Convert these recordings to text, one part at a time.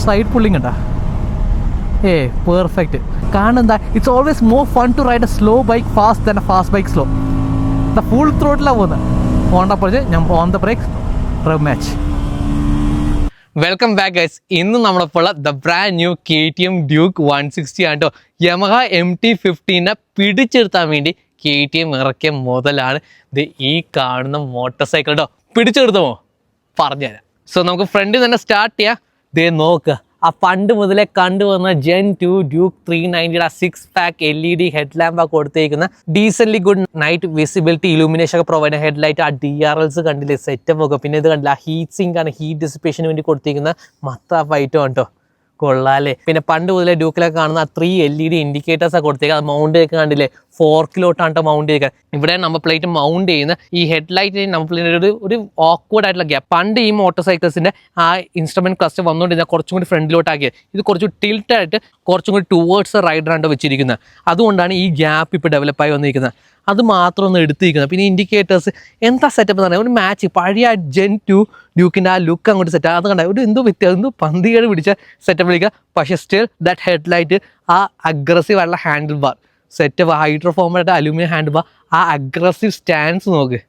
Side pulling ഉണ്ടാ perfect. കാരണം എന്താ, it's always more fun to ride a slow bike fast than a fast bike slow. Full ത്രോട്ടിലാണ് പോകുന്നത്. On the approach, ഞാൻ on the brake, rub match. Welcome back guys. ഇന്ന് നമ്മളപ്പോൾ the brand new KTM Duke 160 ആണ് കേട്ടോ. Yamaha MT-15 പിടിച്ചെടുത്താൻ വേണ്ടി KTM ഇറക്കിയ മുതലാണ് ഇത് ഈ കാണുന്ന മോട്ടോർ സൈക്കിൾ കേട്ടോ. പിടിച്ചെടുത്തമോ പറഞ്ഞുതരാം. സോ നമുക്ക് ഫ്രണ്ടിൽ തന്നെ സ്റ്റാർട്ട് ചെയ്യാം. ദേ നോക്കുക, ആ പണ്ട് മുതലേ കണ്ടുവന്ന Gen 2 Duke 390 6 pack LED head lamp കൊടുത്തേക്കുന്ന decently good night visibility illumination ഒക്കെ പ്രൊവൈഡ് ഹെഡ് ലൈറ്റ്. ആ DRLs കണ്ടില്ലേ, സെറ്റപ്പ് ഒക്കെ. പിന്നെ ഇത് കണ്ടില്ല, ഹീറ്റ് സിങ്ക് ആണ്, ഹീറ്റ് ഡിസിപ്പേഷന് വേണ്ടി കൊടുത്തേക്കുന്ന മത്താപ്പ് ഐറ്റം ആണ് കേട്ടോ. കൊള്ളാല്ലേ. പിന്നെ പണ്ട് മുതലേ ഡ്യൂക്കിലൊക്കെ കാണുന്ന 3 LED ഇൻഡിക്കേറ്റേഴ്സ് ഒക്കെ കൊടുത്തേക്കുക. അത് മൗണ്ട് ഒക്കെ കണ്ടില്ലേ, ഫോർക്കിലോട്ടാണ് മൗണ്ട് ചെയ്യുക. ഇവിടെ നമ്പർ പ്ലേറ്റ് മൗണ്ട് ചെയ്യുന്ന ഈ ഹെഡ് ലൈറ്റ് നമ്പർ പ്ലേറ്റ് ഒരു ഓക്വേർഡ് ആയിട്ടുള്ള ഗ്യാപ്പ്. പണ്ട് ഈ മോട്ടോർ സൈക്കിൾസിന്റെ ആ ഇൻസ്ട്രുമെന്റ് ക്ലസ്റ്റർ വന്നുകൊണ്ടിരുന്ന കുറച്ചും കൂടി ഫ്രണ്ടിലോട്ടാക്കിയത്. ഇത് കുറച്ചും ടിൽറ്റ് ആയിട്ട് കുറച്ചും കൂടി ടുവേർഡ്സ് റൈഡറാണ് വെച്ചിരിക്കുന്നത്. അതുകൊണ്ടാണ് ഈ ഗ്യാപ്പ് ഇപ്പോൾ ഡെവലപ്പായി വന്നിരിക്കുന്നത്. അത് മാത്രം ഒന്ന് എടുത്തിരിക്കുന്നത്. പിന്നെ ഇൻഡിക്കേറ്റേഴ്സ് എന്താ സെറ്റപ്പ് എന്ന് പറഞ്ഞാൽ ഒരു മാച്ച് പഴയ Gen 2 ഡ്യൂക്കിൻ്റെ ആ ലുക്ക് അങ്ങോട്ട് സെറ്റ്. അത് കണ്ട ഒരു എന്തോ വ്യത്യാസം, എന്തോ പന്തികേട് പിടിച്ച സെറ്റപ്പ് വിളിക്കുക. പക്ഷേ സ്റ്റിൽ ദാറ്റ് ഹെഡ് ലൈറ്റ്, ആ അഗ്രസീവ് ആയിട്ടുള്ള ഹാൻഡിൽ ബാർ സെറ്റപ്പ്, ഹൈഡ്രോഫോമായിട്ട് അലൂമിനിയം ഹാൻഡിൽ ബാർ, ആ അഗ്രസീവ് സ്റ്റാൻഡ്സ് നോക്ക്,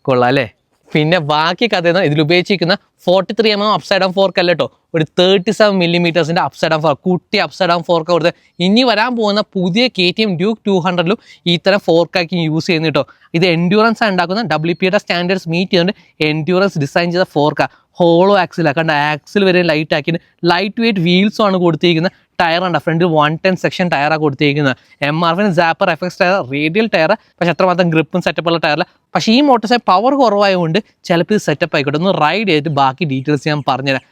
കൊള്ളാം അല്ലേ. പിന്നെ ബാക്കി കഥ ഇതിൽ ഉപയോഗിച്ചിരിക്കുന്ന 43mm അപ്സൈഡ് ഡൗൺ ഫോർക്ക് അല്ല കേട്ടോ, ഒരു 37mm അപ്സൈഡ് ഡൗൺ ഫോർക്ക്, കുട്ടി അപ്സൈഡ് ഡൗൺ ഫോർക്ക് കൊടുത്ത്. ഇനി വരാൻ പോകുന്ന പുതിയ KTM ഡ്യൂക്ക് 200 ഇത്തരം ഫോർക്കാക്കി യൂസ് ചെയ്യുന്നു കേട്ടോ. ഇത് എൻഡ്യൂറൻസ് ആണ് ഉണ്ടാക്കുന്ന, WPയുടെ സ്റ്റാൻഡേർഡ്സ് മീറ്റ് ചെയ്യുന്നുണ്ട്. എൻഡ്യൂറൻസ് ഡിസൈൻ ചെയ്ത ഫോർക്കാണ്, ഹോളോ ആക്സിലാണ്. കണ്ട ആക്സിൽ വരെ ലൈറ്റ് ആക്കിയിട്ട് ലൈറ്റ് വെയിറ്റ് വീൽസും ആണ് കൊടുത്തിരിക്കുന്നത്. ടയർ ഉണ്ട്, ഫ്രണ്ടിൽ 110 സെക്ഷൻ ടയറാണ് കൊടുത്തിരിക്കുന്നത്. MRF Zapper FX tyre, radial tyre. പക്ഷെ അത്രമാത്രം ഗ്രിപ്പും സെറ്റപ്പുള്ള ടയറില്ല. പക്ഷേ ഈ മോട്ടോർ സൈക്കിൾ പവർ കുറവായതുകൊണ്ട് ചിലപ്പോൾ ഇത് സെറ്റപ്പ് ആയിക്കോട്ടെ. ഒന്ന് റൈഡ് ചെയ്തിട്ട് ബാക്കി ഡീറ്റെയിൽസ് ഞാൻ പറഞ്ഞുതരാം.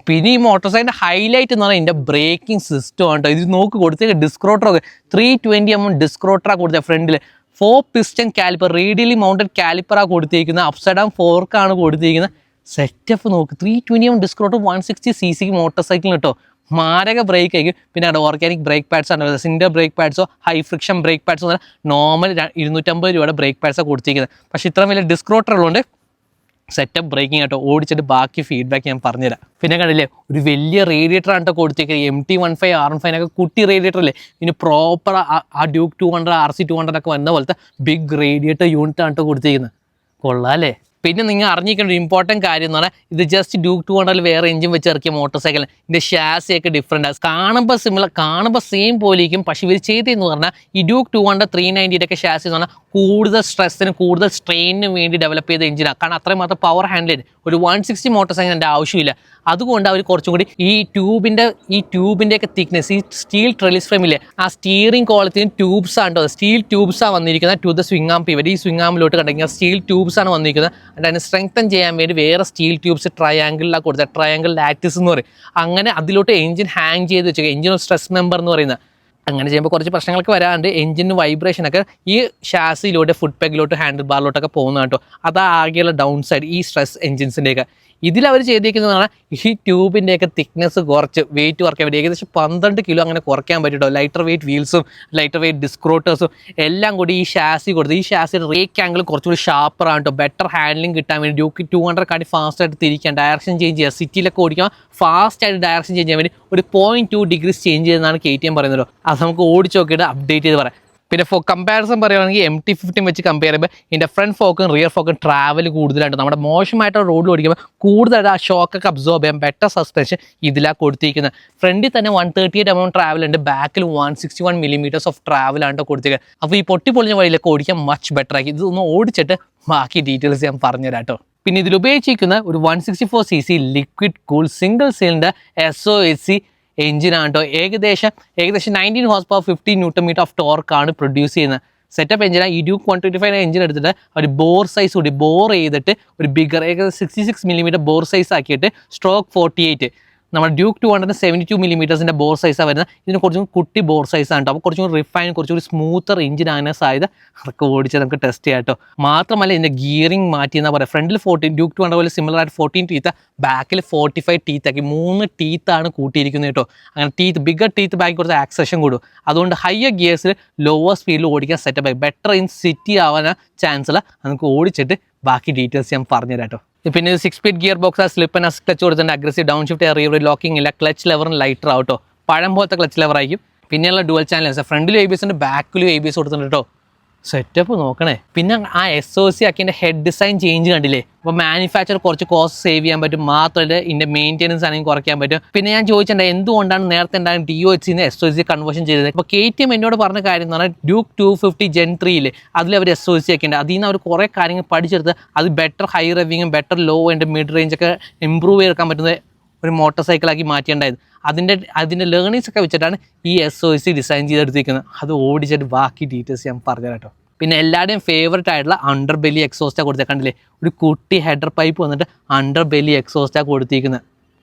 പിന്നെ ഈ മോട്ടോർ സൈക്കിളിൻ്റെ ഹൈലൈറ്റ് എന്ന് പറഞ്ഞാൽ ഇതിൻ്റെ ബ്രേക്കിംഗ് സിസ്റ്റം ആണ്. ഇത് നോക്ക് കൊടുത്തേക്ക് ഡിസ്ക് റോട്ടറൊക്കെ 320mm ഡിസ്ക് റോട്ടറാണ് കൊടുത്തത്. ഫ്രണ്ടിൽ 4 പിസ്റ്റൺ കാലിപ്പർ, റേഡിയലി മൗണ്ടഡ് കാലിപ്പറാണ് കൊടുത്തിരിക്കുന്നത്. അപ്സൈഡ് ഡൗൺ ഫോർക്കാണ് കൊടുത്തിരിക്കുന്നത്. സെറ്റപ്പ് നോക്ക്, 320mm disk rotor 160cc motor സൈക്കിളിന് കേട്ടോ. മാരക ബ്രേക്ക് ആയിരിക്കും. പിന്നെ അവിടെ ഓർഗാനിക് ബ്രേക്ക് പാഡ്സ് ആണ്, സിൻഡർ ബ്രേക്ക് പാഡ്സോ ഹൈ ഫ്രിക്ഷൻ ബ്രേക്ക് പാഡ്സോ എന്നല്ല, നോർമൽ 250 രൂപയുടെ ബ്രേക്ക് പാഡ്സാണ് കൊടുത്തിരിക്കുന്നത്. പക്ഷേ ഇത്ര വലിയ ഡിസ്ക് റോട്ടർ ഉള്ളതുകൊണ്ട് സെറ്റപ്പ് ബ്രേക്കിംഗ് ആട്ടോ. ഓടിച്ചിട്ട് ബാക്കി ഫീഡ്ബാക്ക് ഞാൻ പറഞ്ഞുതരാം. പിന്നെ കണ്ടില്ലേ, ഒരു വലിയ റേഡിയേറ്റർ ആണ് കേട്ടോ കൊടുത്തേക്കുന്നത്. MT-15 R15 കുട്ടി റേഡിയേറ്റർ അല്ലേ. ഇനി പ്രോപ്പർ ആ ഡ്യൂക്ക് 200 RC200 ഒക്കെ വന്ന പോലത്തെ ബിഗ് റേഡിയേറ്റർ യൂണിറ്റ് ആണ് കേട്ടോ കൊടുത്തിരിക്കുന്നത്. കൊള്ളാം അല്ലേ. പിന്നെ നിങ്ങൾ അറിഞ്ഞിരിക്കേണ്ട ഒരു ഇമ്പോർട്ടൻറ്റ് കാര്യം എന്ന് പറഞ്ഞാൽ, ഇത് ജസ്റ്റ് ഡ്യൂക്ക് 200 വേറെ എഞ്ചിൻ വെച്ച് ഇറക്കിയ മോട്ടോർ സൈക്കിൾ. ഇതിൻ്റെ ഷാസിയൊക്കെ ഡിഫറെൻ്റ് ആണ്. കാണുമ്പോൾ സിമിലർ, കാണുമ്പോൾ സെയിം പോലെയും. പക്ഷേ ഇവർ ചെയ്തതെന്ന് പറഞ്ഞാൽ ഈ ഡ്യൂക്ക് 200 390 ഒക്കെ ഷാസി എന്ന് പറഞ്ഞാൽ കൂടുതൽ സ്ട്രെസ്സിന് കൂടുതൽ സ്ട്രെയിനിന് വേണ്ടി ഡെവലപ്പ് ചെയ്ത എഞ്ചിനാണ്. കാരണം അത്രയും മാത്രം പവർ ഹാൻഡിൽ ചെയ്ത് ഒരു 160 മോട്ടോർ സൈക്കിളിൻ്റെ ആവശ്യമില്ല. അതുകൊണ്ട് അവർ കുറച്ചും കൂടി ഈ ട്യൂബിൻ്റെയൊക്കെ തിക്നെസ്, ഈ സ്റ്റീൽ ട്രെലിസ് ഫ്രെയിമില്ലേ, ആ സ്റ്റിയറിംഗ് ക്വാളിറ്റിയും ട്യൂബ്സ് ആണ് കേട്ടോ. സ്റ്റീൽ ട്യൂബ്സാണ് വന്നിരിക്കുന്നത് to the swing arm pivot. ഈ സ്വിംഗ് ആമിലോട്ട് കണ്ടെങ്കിൽ സ്റ്റീൽ ട്യൂബ്സ് ആണ് വന്നിരിക്കുന്നത്. എന്നിട്ട് അതിനെ സ്ട്രെങ്തൻ ചെയ്യാൻ വേണ്ടി വേറെ സ്റ്റീൽ ട്യൂബ്സ് ട്രയാങ്കിളിലാണ് കൊടുത്തത്. ട്രയാങ്കിൾ ലാറ്റിസ് എന്ന് പറയും. അങ്ങനെ അതിലോട്ട് എഞ്ചിൻ ഹാങ് ചെയ്ത് വെച്ചേക്കുക. എഞ്ചിൻ സ്ട്രെസ് മെമ്പർ എന്ന് പറയുന്നത്. അങ്ങനെ ചെയ്യുമ്പോൾ കുറച്ച് പ്രശ്നങ്ങളൊക്കെ വരാണ്ട് എഞ്ചിന് വൈബ്രേഷനൊക്കെ ഈ ഷാസിയിലോട്ട്, ഫുഡ് പെഗിലോട്ട്, ഹാൻഡിൽ ബാറിലോട്ടൊക്കെ പോകുന്ന കേട്ടോ. അതാകെയുള്ള ഡൗൺ സൈഡ് ഈ സ്ട്രെസ് എഞ്ചിൻസിൻ്റെയൊക്കെ. ഇതിലവർ ചെയ്തിരിക്കുന്നത് പറഞ്ഞാൽ ഈ ട്യൂബിൻ്റെയൊക്കെ തിക്നെസ് കുറച്ച് വെയിറ്റ് കുറയ്ക്കാൻ പറ്റും. ഏകദേശം 12 കിലോ അങ്ങനെ കുറയ്ക്കാൻ പറ്റും. ലൈറ്റർ വെയിറ്റ് വീൽസും ലൈറ്റർ വെയിറ്റ് ഡിസ്ക് റോട്ടേഴ്സും എല്ലാം കൂടി ഈ ഷാസി കൊടുത്ത്. ഈ ഷാസിയുടെ റേക്ക് ആംഗിൾ കുറച്ചുകൂടി ഷാർപ്പറാണ് കേട്ടോ. ബെറ്റർ ഹാൻഡ്ലിംഗ് കിട്ടാൻ വേണ്ടി ഡ്യൂക്ക് 200 കാട്ടി ഫാസ്റ്റായിട്ട് തിരിക്കാൻ, ഡയറക്ഷൻ ചേഞ്ച് ചെയ്യുക, സിറ്റിയിലൊക്കെ ഓടിക്കാൻ ഫാസ്റ്റായിട്ട് ഡയറക്ഷൻ ചേഞ്ച് ചെയ്യാൻ വേണ്ടി ഒരു 0.2 ഡിഗ്രീസ് ചേഞ്ച് ചെയ്യുന്നതാണ് KTM പറയുന്നത്. അത് നമുക്ക് ഓടിച്ച് നോക്കിയിട്ട് അപ്ഡേറ്റ് ചെയ്ത് പറയാം. പിന്നെ കമ്പാരിസൺ പറയുകയാണെങ്കിൽ MT-15 വെച്ച് കമ്പയർ ചെയ്യുമ്പോൾ ഇതിൻ്റെ ഫ്രണ്ട് ഫോക്കും റിയർ ഫോക്കും ട്രാവൽ കൂടുതലായിട്ട് നമ്മുടെ മോശമായിട്ടുള്ള റോഡിൽ ഓടിക്കുമ്പോൾ കൂടുതലായിട്ട് ആ ഷോക്കൊക്കെ അബ്സോർബ് ചെയ്യാൻ ബെറ്റർ സസ്പെൻഷൻ ഇതിലാണ് കൊടുത്തിരിക്കുന്നത്. ഫ്രണ്ടിൽ തന്നെ 138mm ട്രാവൽ ഉണ്ട്, ബാക്കിൽ 161mm ഓഫ് ട്രാവലാണ് കൊടുത്തിരിക്കുന്നത്. അപ്പോൾ ഈ പൊട്ടിപ്പൊളിഞ്ഞ വഴിയിലൊക്കെ ഓടിക്കാൻ മച്ച് ബെറ്റർ ആക്കി. ഇതൊന്ന് ഓടിച്ചിട്ട് ബാക്കി ഡീറ്റെയിൽസ് ഞാൻ പറഞ്ഞുതരാം കേട്ടോ. പിന്നെ ഇതിൽ ഉപയോഗിച്ചിരിക്കുന്ന ഒരു 164cc liquid cool single cylinder SOHC എഞ്ചിനാണ് കേട്ടോ. ഏകദേശം 19 ഹോഴ്സ് പവർ 50 Nm ഓഫ് ടോർക്കാണ് പ്രൊഡ്യൂസ് ചെയ്യുന്നത്. സെറ്റപ്പ് എഞ്ചിനാണ്. ഈ ഡ്യൂക്ക് 125 എഞ്ചിൻ എടുത്തിട്ട് ഒരു ബോർ സൈസ് കൂടി ബോർ ചെയ്തിട്ട് ഒരു ബിഗർ ഏകദേശം 66mm ബോർ സൈസ് ആക്കിയിട്ട് സ്ട്രോക്ക് 48 നമ്മുടെ ഡ്യൂക്ക് 272mm ബോർ സൈസാണ് വരുന്നത്. ഇതിന് കുറച്ചും കുട്ടി ബോർ സൈസാണ് കേട്ടോ. അപ്പോൾ കുറച്ചും റിഫൈൻ, കുറച്ചുകൂടി സ്മൂത്തർ എഞ്ചിൻ ആകാൻ സാധ്യത അവർക്ക് ഓടിച്ച് നമുക്ക് ടെസ്റ്റ് ചെയ്യാം കേട്ടോ. മാത്രമല്ല ഇതിൻ്റെ ഗിയറിംഗ് മാറ്റി എന്നാ പറയുക. ഫ്രണ്ടിൽ 14 ഡ്യൂക്ക് 200 പോലെ സിമിലർ ആയിട്ട് 14 ടീത്ത്, ബാക്കിൽ 45 ടീത്ത് ആക്കി 3 ടീത്താണ് കൂട്ടിയിരിക്കുന്നത് കേട്ടോ. അങ്ങനെ ബിഗർ ടീത്ത് ബാക്കി കുറച്ച് ആക്സഷൻ കൂടും. അതുകൊണ്ട് ഹയർ ഗിയേഴ്സിൽ ലോവർ സ്പീഡിൽ ഓടിക്കാൻ സെറ്റപ്പ് ആയി ബെറ്റർ ഇൻ സിറ്റി ആവാൻ ചാൻസ് ഉള്ള നമുക്ക് ഓടിച്ചിട്ട് ബാക്കി ഡീറ്റെയിൽസ് ഞാൻ പറഞ്ഞുതരാം കേട്ടോ. പിന്നെ ഇത് 6 speed gear box, slip and clutch കൊടുത്തിട്ടുണ്ട്, aggressive down shift, rear locking ഇല്ല, ക്ലച്ച് ലെവറും ലൈറ്റർ ആവട്ടോ, പഴം പോലത്തെ ക്ലച്ച് ലെവർ ആയിരിക്കും. പിന്നെയുള്ള ഡുവൽ ചാനൽ, ഫ്രണ്ടിലും ABS ഉണ്ട്, ബാക്കിലും ABS കൊടുത്തിട്ടുണ്ട് കേട്ടോ. സെറ്റപ്പ് നോക്കണേ. പിന്നെ ആ SOC ആക്കിൻ്റെ ഹെഡ് ഡിസൈൻ ചേഞ്ച് കണ്ടില്ലേ. അപ്പോൾ മാനുഫാക്ചർ കുറച്ച് കോസ്റ്റ് സേവ് ചെയ്യാൻ പറ്റും, മാത്രമല്ല ഇതിൻ്റെ മെയിൻ്റെനൻസ് ആണെങ്കിൽ കുറയ്ക്കാൻ പറ്റും. പിന്നെ ഞാൻ ചോദിച്ചിട്ടുണ്ട് എന്തുകൊണ്ടാണ് നേരത്തെ ഉണ്ടാകുന്ന DOHന്ന് SOC കൺവേർഷൻ ചെയ്തത്. അപ്പോൾ KTM എന്നോട് പറഞ്ഞ കാര്യം എന്ന് പറഞ്ഞാൽ ഡ്യൂക്ക് 250 Gen 3 അതിൽ അവർ SOC ഒക്കെ ഉണ്ട്. അതിൽ നിന്ന് അവർ കുറേ കാര്യങ്ങൾ പഠിച്ചെടുത്ത് അത് ബെറ്റർ ഹൈ റെവിങ്ങും better low and mid range ഒക്കെ ഇമ്പ്രൂവ് ചെയ്തെടുക്കാൻ പറ്റുന്ന ഒരു മോട്ടോർ സൈക്കിളാക്കി മാറ്റിയുണ്ടായത്. അതിൻ്റെ ലേണിങ്സ് ഒക്കെ വെച്ചിട്ടാണ് ഈ SOC ഡിസൈൻ ചെയ്തെടുത്തിരിക്കുന്നത്. അത് ഓടിച്ചിട്ട് ബാക്കി ഡീറ്റെയിൽസ് ഞാൻ പറഞ്ഞു കേട്ടോ. പിന്നെ എല്ലാവരുടെയും ഫേവറേറ്റ് ആയിട്ടുള്ള അണ്ടർ ബെല്ലി എക്സോസ്റ്റാണ് കൊടുത്തത്. കണ്ടില്ലേ, ഒരു കുട്ടി ഹെഡർ പൈപ്പ് വന്നിട്ട് അണ്ടർ ബെല്ലി എക്സോസ്റ്റാണ് കൊടുത്തിരിക്കുന്നത്.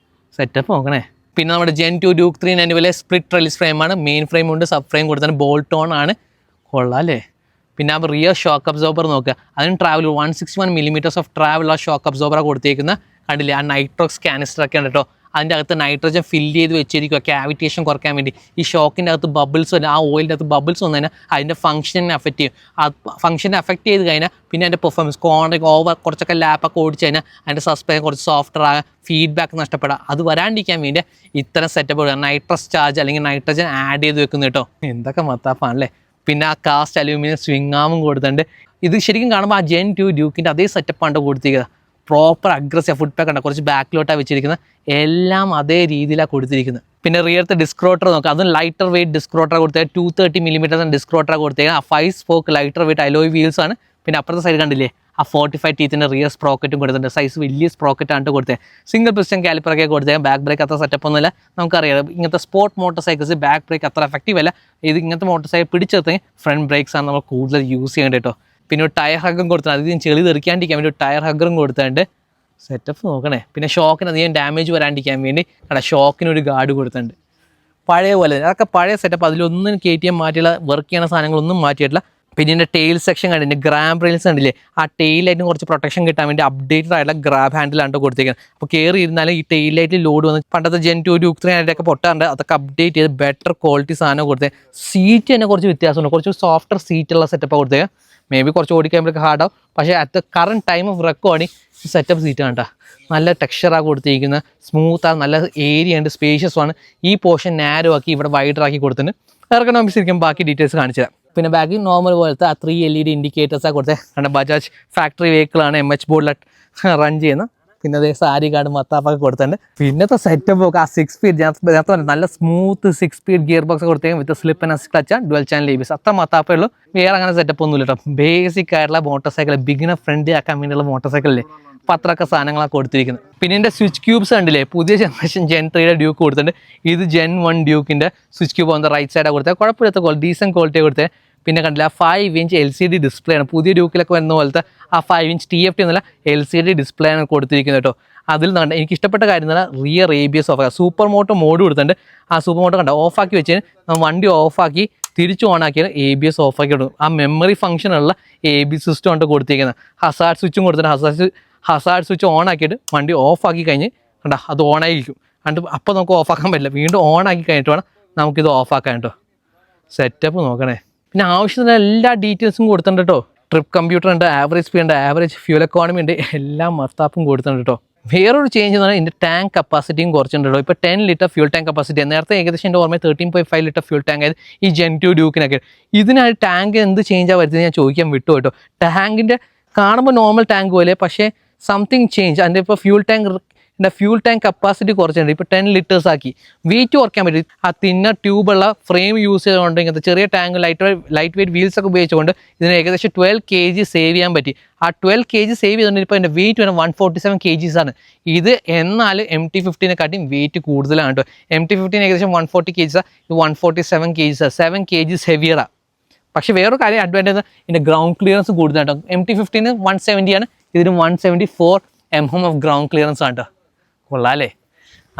സെറ്റപ്പ് നോക്കണേ. പിന്നെ നമ്മുടെ Gen 2 Duke 390 split റെലിസ് ഫ്രെയിമാണ്. Main frame ഉണ്ട്, സബ് ഫ്രെയിം കൊടുത്താണ്, ബോൾട്ടോൺ ആണ്. കൊള്ളാം അല്ലേ. പിന്നെ ആ റിയർ ഷോക്ക് അബ്സോർബർ നോക്കുക, അതിന് ട്രാവൽ 161 mm ഓഫ് ട്രാവൽ ആ ഷോക്ക് അബ്സോർബറാണ് കൊടുത്തേക്കുന്നത്. കണ്ടില്ലേ, ആ നൈട്രോക്സ് കാനിസ്റ്റർ ഒക്കെ ഉണ്ട് കേട്ടോ. അതിൻ്റെ അകത്ത് നൈട്രജൻ ഫില്ല് ചെയ്ത് വെച്ചിരിക്കുക ക്യാവിറ്റേഷൻ കുറയ്ക്കാൻ വേണ്ടി. ഈ ഷോക്കിൻ്റെ അകത്ത് ബബിൾസ് വന്ന്, ആ ഓയിലിൻ്റെ അകത്ത് ബബിൾസ് വന്നു കഴിഞ്ഞാൽ അതിൻ്റെ ഫംഗ്ഷനെ അഫക്റ്റ് ചെയ്യും. ആ ഫംഗ്ഷനെ അഫക്റ്റ് ചെയ്ത് കഴിഞ്ഞാൽ പിന്നെ അതിൻ്റെ പെർഫോമൻസ് കോൺട്രാക്ട് ഓവർ കുറച്ചൊക്കെ ലാപ്പൊക്കെ ഓടിച്ച് കഴിഞ്ഞാൽ അതിൻ്റെ സസ്പെൻഷൻ കുറച്ച് സോഫ്റ്റർ ആകാൻ, ഫീഡ്ബാക്ക് നഷ്ടപ്പെടാം. അത് വരാണ്ടിരിക്കാൻ വേണ്ടി ഇത്തരം സെറ്റപ്പ് കൊടുക്കുക. നൈട്രസ് ചാർജ് അല്ലെങ്കിൽ നൈട്രജൻ ആഡ് ചെയ്ത് വെക്കുന്നു കേട്ടോ. എന്തൊക്കെ മത്താപ്പാണല്ലേ. പിന്നെ ആ കാസ്റ്റ് അലൂമിനിയം സ്വിങ് ആമും കൊടുത്തിട്ടുണ്ട്. ഇത് ശരിക്കും കാണുമ്പോൾ ആ Gen 2 ഡ്യൂക്കിൻ്റെ അതേ സെറ്റപ്പാണ് കൊടുത്തിരിക്കുന്നത്. പ്രോപ്പർ അഗ്രസീവ് ഫുഡ് പാക്ക് ഉണ്ട്, കുറച്ച് ബാക്കിലോട്ടാണ് വെച്ചിരിക്കുന്നത്, എല്ലാം അതേ രീതിയിലാണ് കൊടുത്തിരിക്കുന്നത്. പിന്നെ റിയർത്തെ ഡിസ്ക് റോട്ടർ നോക്കാം, അതും ലൈറ്റർ വെയിറ്റ് ഡിസ്ക് റോട്ടർ കൊടുത്തത് 230 mm ഡിസ്ക് റോട്ടർ കൊടുത്തേക്കുന്നത്. ആ 5 spoke lighter weight alloy wheels ആണ്. പിന്നെ അപ്പുറത്തെ സൈഡ് കണ്ടില്ലേ, ആ 45 ടീത്തിൻ്റെ റിയർ സ്പ്രോക്കറ്റും കൊടുത്തിട്ടുണ്ട്. സൈസ് വലിയ സ്പ്രോക്കറ്റാണ് കൊടുത്തത്. സിംഗിൾ പിസ്റ്റൺ കാലിപ്പറൊക്കെ കൊടുത്തത്. ബാക്ക് ബ്രേക്ക് അത്ര സെറ്റപ്പ് ഒന്നുമില്ല. നമുക്കറിയാം ഇങ്ങനത്തെ sport motor cycles back break അത്ര എഫക്റ്റീവ് അല്ല. ഇത് ഇങ്ങനത്തെ മോട്ടോർ സൈക്കിൾ പിടിച്ചെടുത്തെങ്കിൽ ഫ്രണ്ട് ബ്രേക്സ് ആണ് നമ്മൾ കൂടുതൽ യൂസ് ചെയ്യേണ്ടത് കേട്ടോ. പിന്നെ ഒരു ടയർ ഹഗ്ഗും കൊടുത്തിട്ടുണ്ട്, അധികം ചെളി തെറിക്കാണ്ടിരിക്കാൻ വേണ്ടി ഒരു ടയർ ഹഗ്ഗറും കൊടുത്തിട്ടുണ്ട്. സെറ്റപ്പ് നോക്കണേ. പിന്നെ ഷോക്കിന് അധികം ഡാമേജ് വരാണ്ടിരിക്കാൻ വേണ്ടി ഷോക്കിനൊരു ഗാർഡ് കൊടുത്തിട്ടുണ്ട്. പഴയ പോലെ അതൊക്കെ പഴയ സെറ്റപ്പ്, അതിലൊന്നും KTM മാറ്റിയുള്ള വർക്ക് ചെയ്യുന്ന സാധനങ്ങളൊന്നും മാറ്റിയിട്ടില്ല. പിന്നെ ഇതിൻ്റെ ടെയിൽ സെക്ഷൻ കണ്ടില്ലേ, ഗ്രാബ് റെയിൽസ് കണ്ടില്ലേ, ആ ടെയിൽ ലൈറ്റിന് കുറച്ച് പ്രൊട്ടക്ഷൻ കിട്ടാൻ വേണ്ടി അപ്ഡേറ്റഡ് ആയിട്ടുള്ള ഗ്രാബ് ഹാൻഡിലാണ് കൊടുത്തിരിക്കുന്നത്. അപ്പോൾ കയറി ഇരുന്നാലും ഈ ടെയിൽ ലൈറ്റിൽ ലോഡ് വന്ന് പണ്ടത്തെ Gen 2 ഡ്യൂക്ക് 390 പൊട്ടാറുണ്ട്, അതൊക്കെ അപ്ഡേറ്റ് ചെയ്ത് ബെറ്റർ ക്വാളിറ്റി സാധനം കൊടുത്തത്. സീറ്റ് തന്നെ കുറച്ച് വ്യത്യാസമുണ്ട്, കുറച്ച് സോഫ്റ്റർ സീറ്റുള്ള സെറ്റപ്പാണ് കൊടുത്തത്. മേ ബി കുറച്ച് ഓടിക്കുമ്പോഴേക്ക് ഹാർഡാവും, പക്ഷേ at current time of recording setup seat കണ്ടാ നല്ല ടെക്സ്ചറാണ് കൊടുത്തിരിക്കുന്നത്, സ്മൂത്താണ്, നല്ല ഏരിയ ഉണ്ട്, സ്പേഷ്യസ് ആണ്. ഈ പോർഷൻ നാരോ ആക്കി ഇവിടെ വൈഡർ ആക്കി കൊടുത്തിട്ടുണ്ട്. എർഗണോമിക്സ് ഇരിക്കും, ബാക്കി ഡീറ്റെയിൽസ് കാണിച്ചു തരാം. പിന്നെ ബാക്കി നോർമൽ പോലത്തെ ആ 3 LED ഇൻഡിക്കേറ്റേഴ്സാണ് കൊടുത്തത്. കാരണം ബജാജ് ഫാക്ടറി വെഹിക്കിളാണ്, MH ബോർഡിൽ റൺ ചെയ്യുന്നത്. പിന്നെ അതേ സാരി കാർഡ് മത്താപ്പൊക്കെ കൊടുത്തിട്ടുണ്ട്. പിന്നത്തെ സെറ്റപ്പ് ഒക്കെ ആ 6 സ്പീഡ് നേരത്തെ നല്ല സ്മൂത്ത് 6 സ്പീഡ് ഗിയർ ബോക്സ് കൊടുത്തേക്കും with slip and clutch, dual channel ABS. അത്ര മത്താപ്പേ ഉള്ളൂ, വേറെ അങ്ങനെ സെറ്റപ്പ് ഒന്നുമില്ല കേട്ടോ. ബേസിക് ആയിട്ടുള്ള മോട്ടോർ സൈക്കിൾ, ബിഗിനർ ഫ്രണ്ട്ലി ആക്കാൻ വേണ്ടിയുള്ള മോട്ടോർ സൈക്കിളില്ലേ, അപ്പോൾ അത്രയൊക്കെ സാധനങ്ങളാണ് കൊടുത്തിരിക്കുന്നത്. പിന്നെ എൻ്റെ സ്വിച്ച് ക്യൂബ്സ് കണ്ടില്ലേ, പുതിയ ജനറേഷൻ Gen 3 ഡ്യൂക്ക് കൊടുത്തിട്ടുണ്ട്. ഇത് Gen 1 ഡ്യൂക്കിൻ്റെ സ്വിച്ച് ക്യൂബ് വന്ന റൈറ്റ് സൈഡാണ് കൊടുത്തത്. കുഴപ്പമില്ലാത്ത ഡീസൻറ്റ് ക്വാളിറ്റി കൊടുത്തത്. പിന്നെ കണ്ടില്ല 5 ഇഞ്ച് LCD ഡിസ്പ്ലേ ആണ്, പുതിയ ഡ്യൂക്കിലൊക്കെ വരുന്ന പോലത്തെ ആ 5 ഇഞ്ച് TFT എന്നല്ല LCD ഡിസ്പ്ലേ ആണ് കൊടുത്തിരിക്കുന്നത് കേട്ടോ. അതിൽ നിന്ന് എനിക്ക് ഇഷ്ടപ്പെട്ട കാര്യം എന്ന് പറഞ്ഞാൽ റിയർ ABS ഓഫ് ആക്കുക, സൂപ്പർ മോട്ടോ മോഡ് കൊടുത്തിട്ടുണ്ട്. ആ സൂപ്പർ മോട്ടോ കണ്ട ഓഫാക്കി വെച്ച് വണ്ടി ഓഫാക്കി തിരിച്ചു ഓണാക്കിയാൽ ABS ഓഫാക്കി കൊടുക്കും. ആ മെമ്മറി ഫംഗ്ഷനുള്ള ABS സിസ്റ്റം ആണ് കൊടുത്തിരിക്കുന്നത്. ഹസാർഡ് സ്വിച്ചും കൊടുത്തിട്ടുണ്ട്. ഹസാർഡ് സ്വിച്ച് ഓൺ ആക്കിയിട്ട് വണ്ടി ഓഫാക്കി കഴിഞ്ഞ് കണ്ട അത് ഓണായിരിക്കും. എന്നിട്ട് അപ്പോൾ നമുക്ക് ഓഫാക്കാൻ പറ്റില്ല, വീണ്ടും ഓണാക്കി കഴിഞ്ഞിട്ട് വേണം നമുക്കിത് ഓഫാക്കാൻ കേട്ടോ. സെറ്റപ്പ് നോക്കണേ. പിന്നെ ആവശ്യത്തിന് എല്ലാ ഡീറ്റെയിൽസും കൊടുത്തിട്ടുണ്ട് കേട്ടോ. ട്രിപ്പ് കമ്പ്യൂട്ടർ ഉണ്ട്, ആവറേജ് സ്പീഡ് ഉണ്ട്, ആവറേജ് ഫ്യൂൽ എക്കോണമി ഉണ്ട്, എല്ലാ മത്താപ്പും കൊടുത്തിട്ടുണ്ട് കേട്ടോ. വേറൊരു ചേഞ്ച് എന്ന് പറഞ്ഞാൽ ഇതിൻ്റെ ടാങ്ക് കപ്പാസിറ്റിയും കുറച്ചിട്ടുണ്ടോ. ഇപ്പോൾ 10 ലിറ്റർ ഫ്യൂൽ ടാങ്ക് കപ്പാസിറ്റി, നേരത്തെ ഏകദേശം എൻ്റെ ഓർമ്മ 13.5 ലിറ്റർ ഫ്യൂൽ ടാങ്ക് ആയത് ഈ Gen 2 ഡ്യൂക്കിനൊക്കെ. ഇതിനായി ടാങ്ക് എന്ത് ചേഞ്ചാണ് വരുന്നത് ഞാൻ ചോദിക്കാൻ വിട്ടു കേട്ടോ. ടാങ്കിൻ്റെ കാണുമ്പോൾ നോർമൽ ടാങ്ക് പോലെ, പക്ഷേ സംതിങ് ചേഞ്ച്. അതിൻ്റെ ഇപ്പോൾ ഫ്യൂൽ ടാങ്ക് കപ്പാസിറ്റി കുറച്ചിട്ടുണ്ട്. ഇപ്പോൾ 10 ലിറ്റേഴ്സ് ആക്കി. വെയിറ്റ് കുറയ്ക്കാൻ പറ്റും. ആ തിന്നർ ട്യൂബുള്ള ഫ്രെയിം യൂസ് ചെയ്തുകൊണ്ട് ഇങ്ങനത്തെ ചെറിയ ടാങ്ക് ലൈറ്റ് വെയിറ്റ് വീൽസ് ഒക്കെ ഉപയോഗിച്ചുകൊണ്ട് ഇതിന് ഏകദേശം 12 kg സേവ് ചെയ്യാൻ പറ്റി. ആ 12 kg സേവ് ചെയ്തുകൊണ്ട് ഇപ്പോൾ എൻ്റെ വെയിറ്റ് വരുന്നത് 147 kgs ആണ്. ഇത് എന്നാൽ MT-15നെക്കാട്ടിയും വെയിറ്റ് കൂടുതലാണ് കേട്ടോ. MT-15 ഏകദേശം 140 kgs, ഇത് 147 kgs, 7 kgs ഹെവിയറാണ്. പക്ഷേ വേറൊരു കാര്യം അഡ്വാൻറ്റേജ്, ഇതിൻ്റെ ഗ്രൗണ്ട് ക്ലിയറൻസ് കൂടുതലാണ് കേട്ടോ. MT-15 170 ആണ്, ഇതിന് 174 mm ഓഫ് ഗ്രൗണ്ട് ക്ലിയറൻസ് ആണ് കേട്ടോ. കൊള്ളാം അല്ലേ.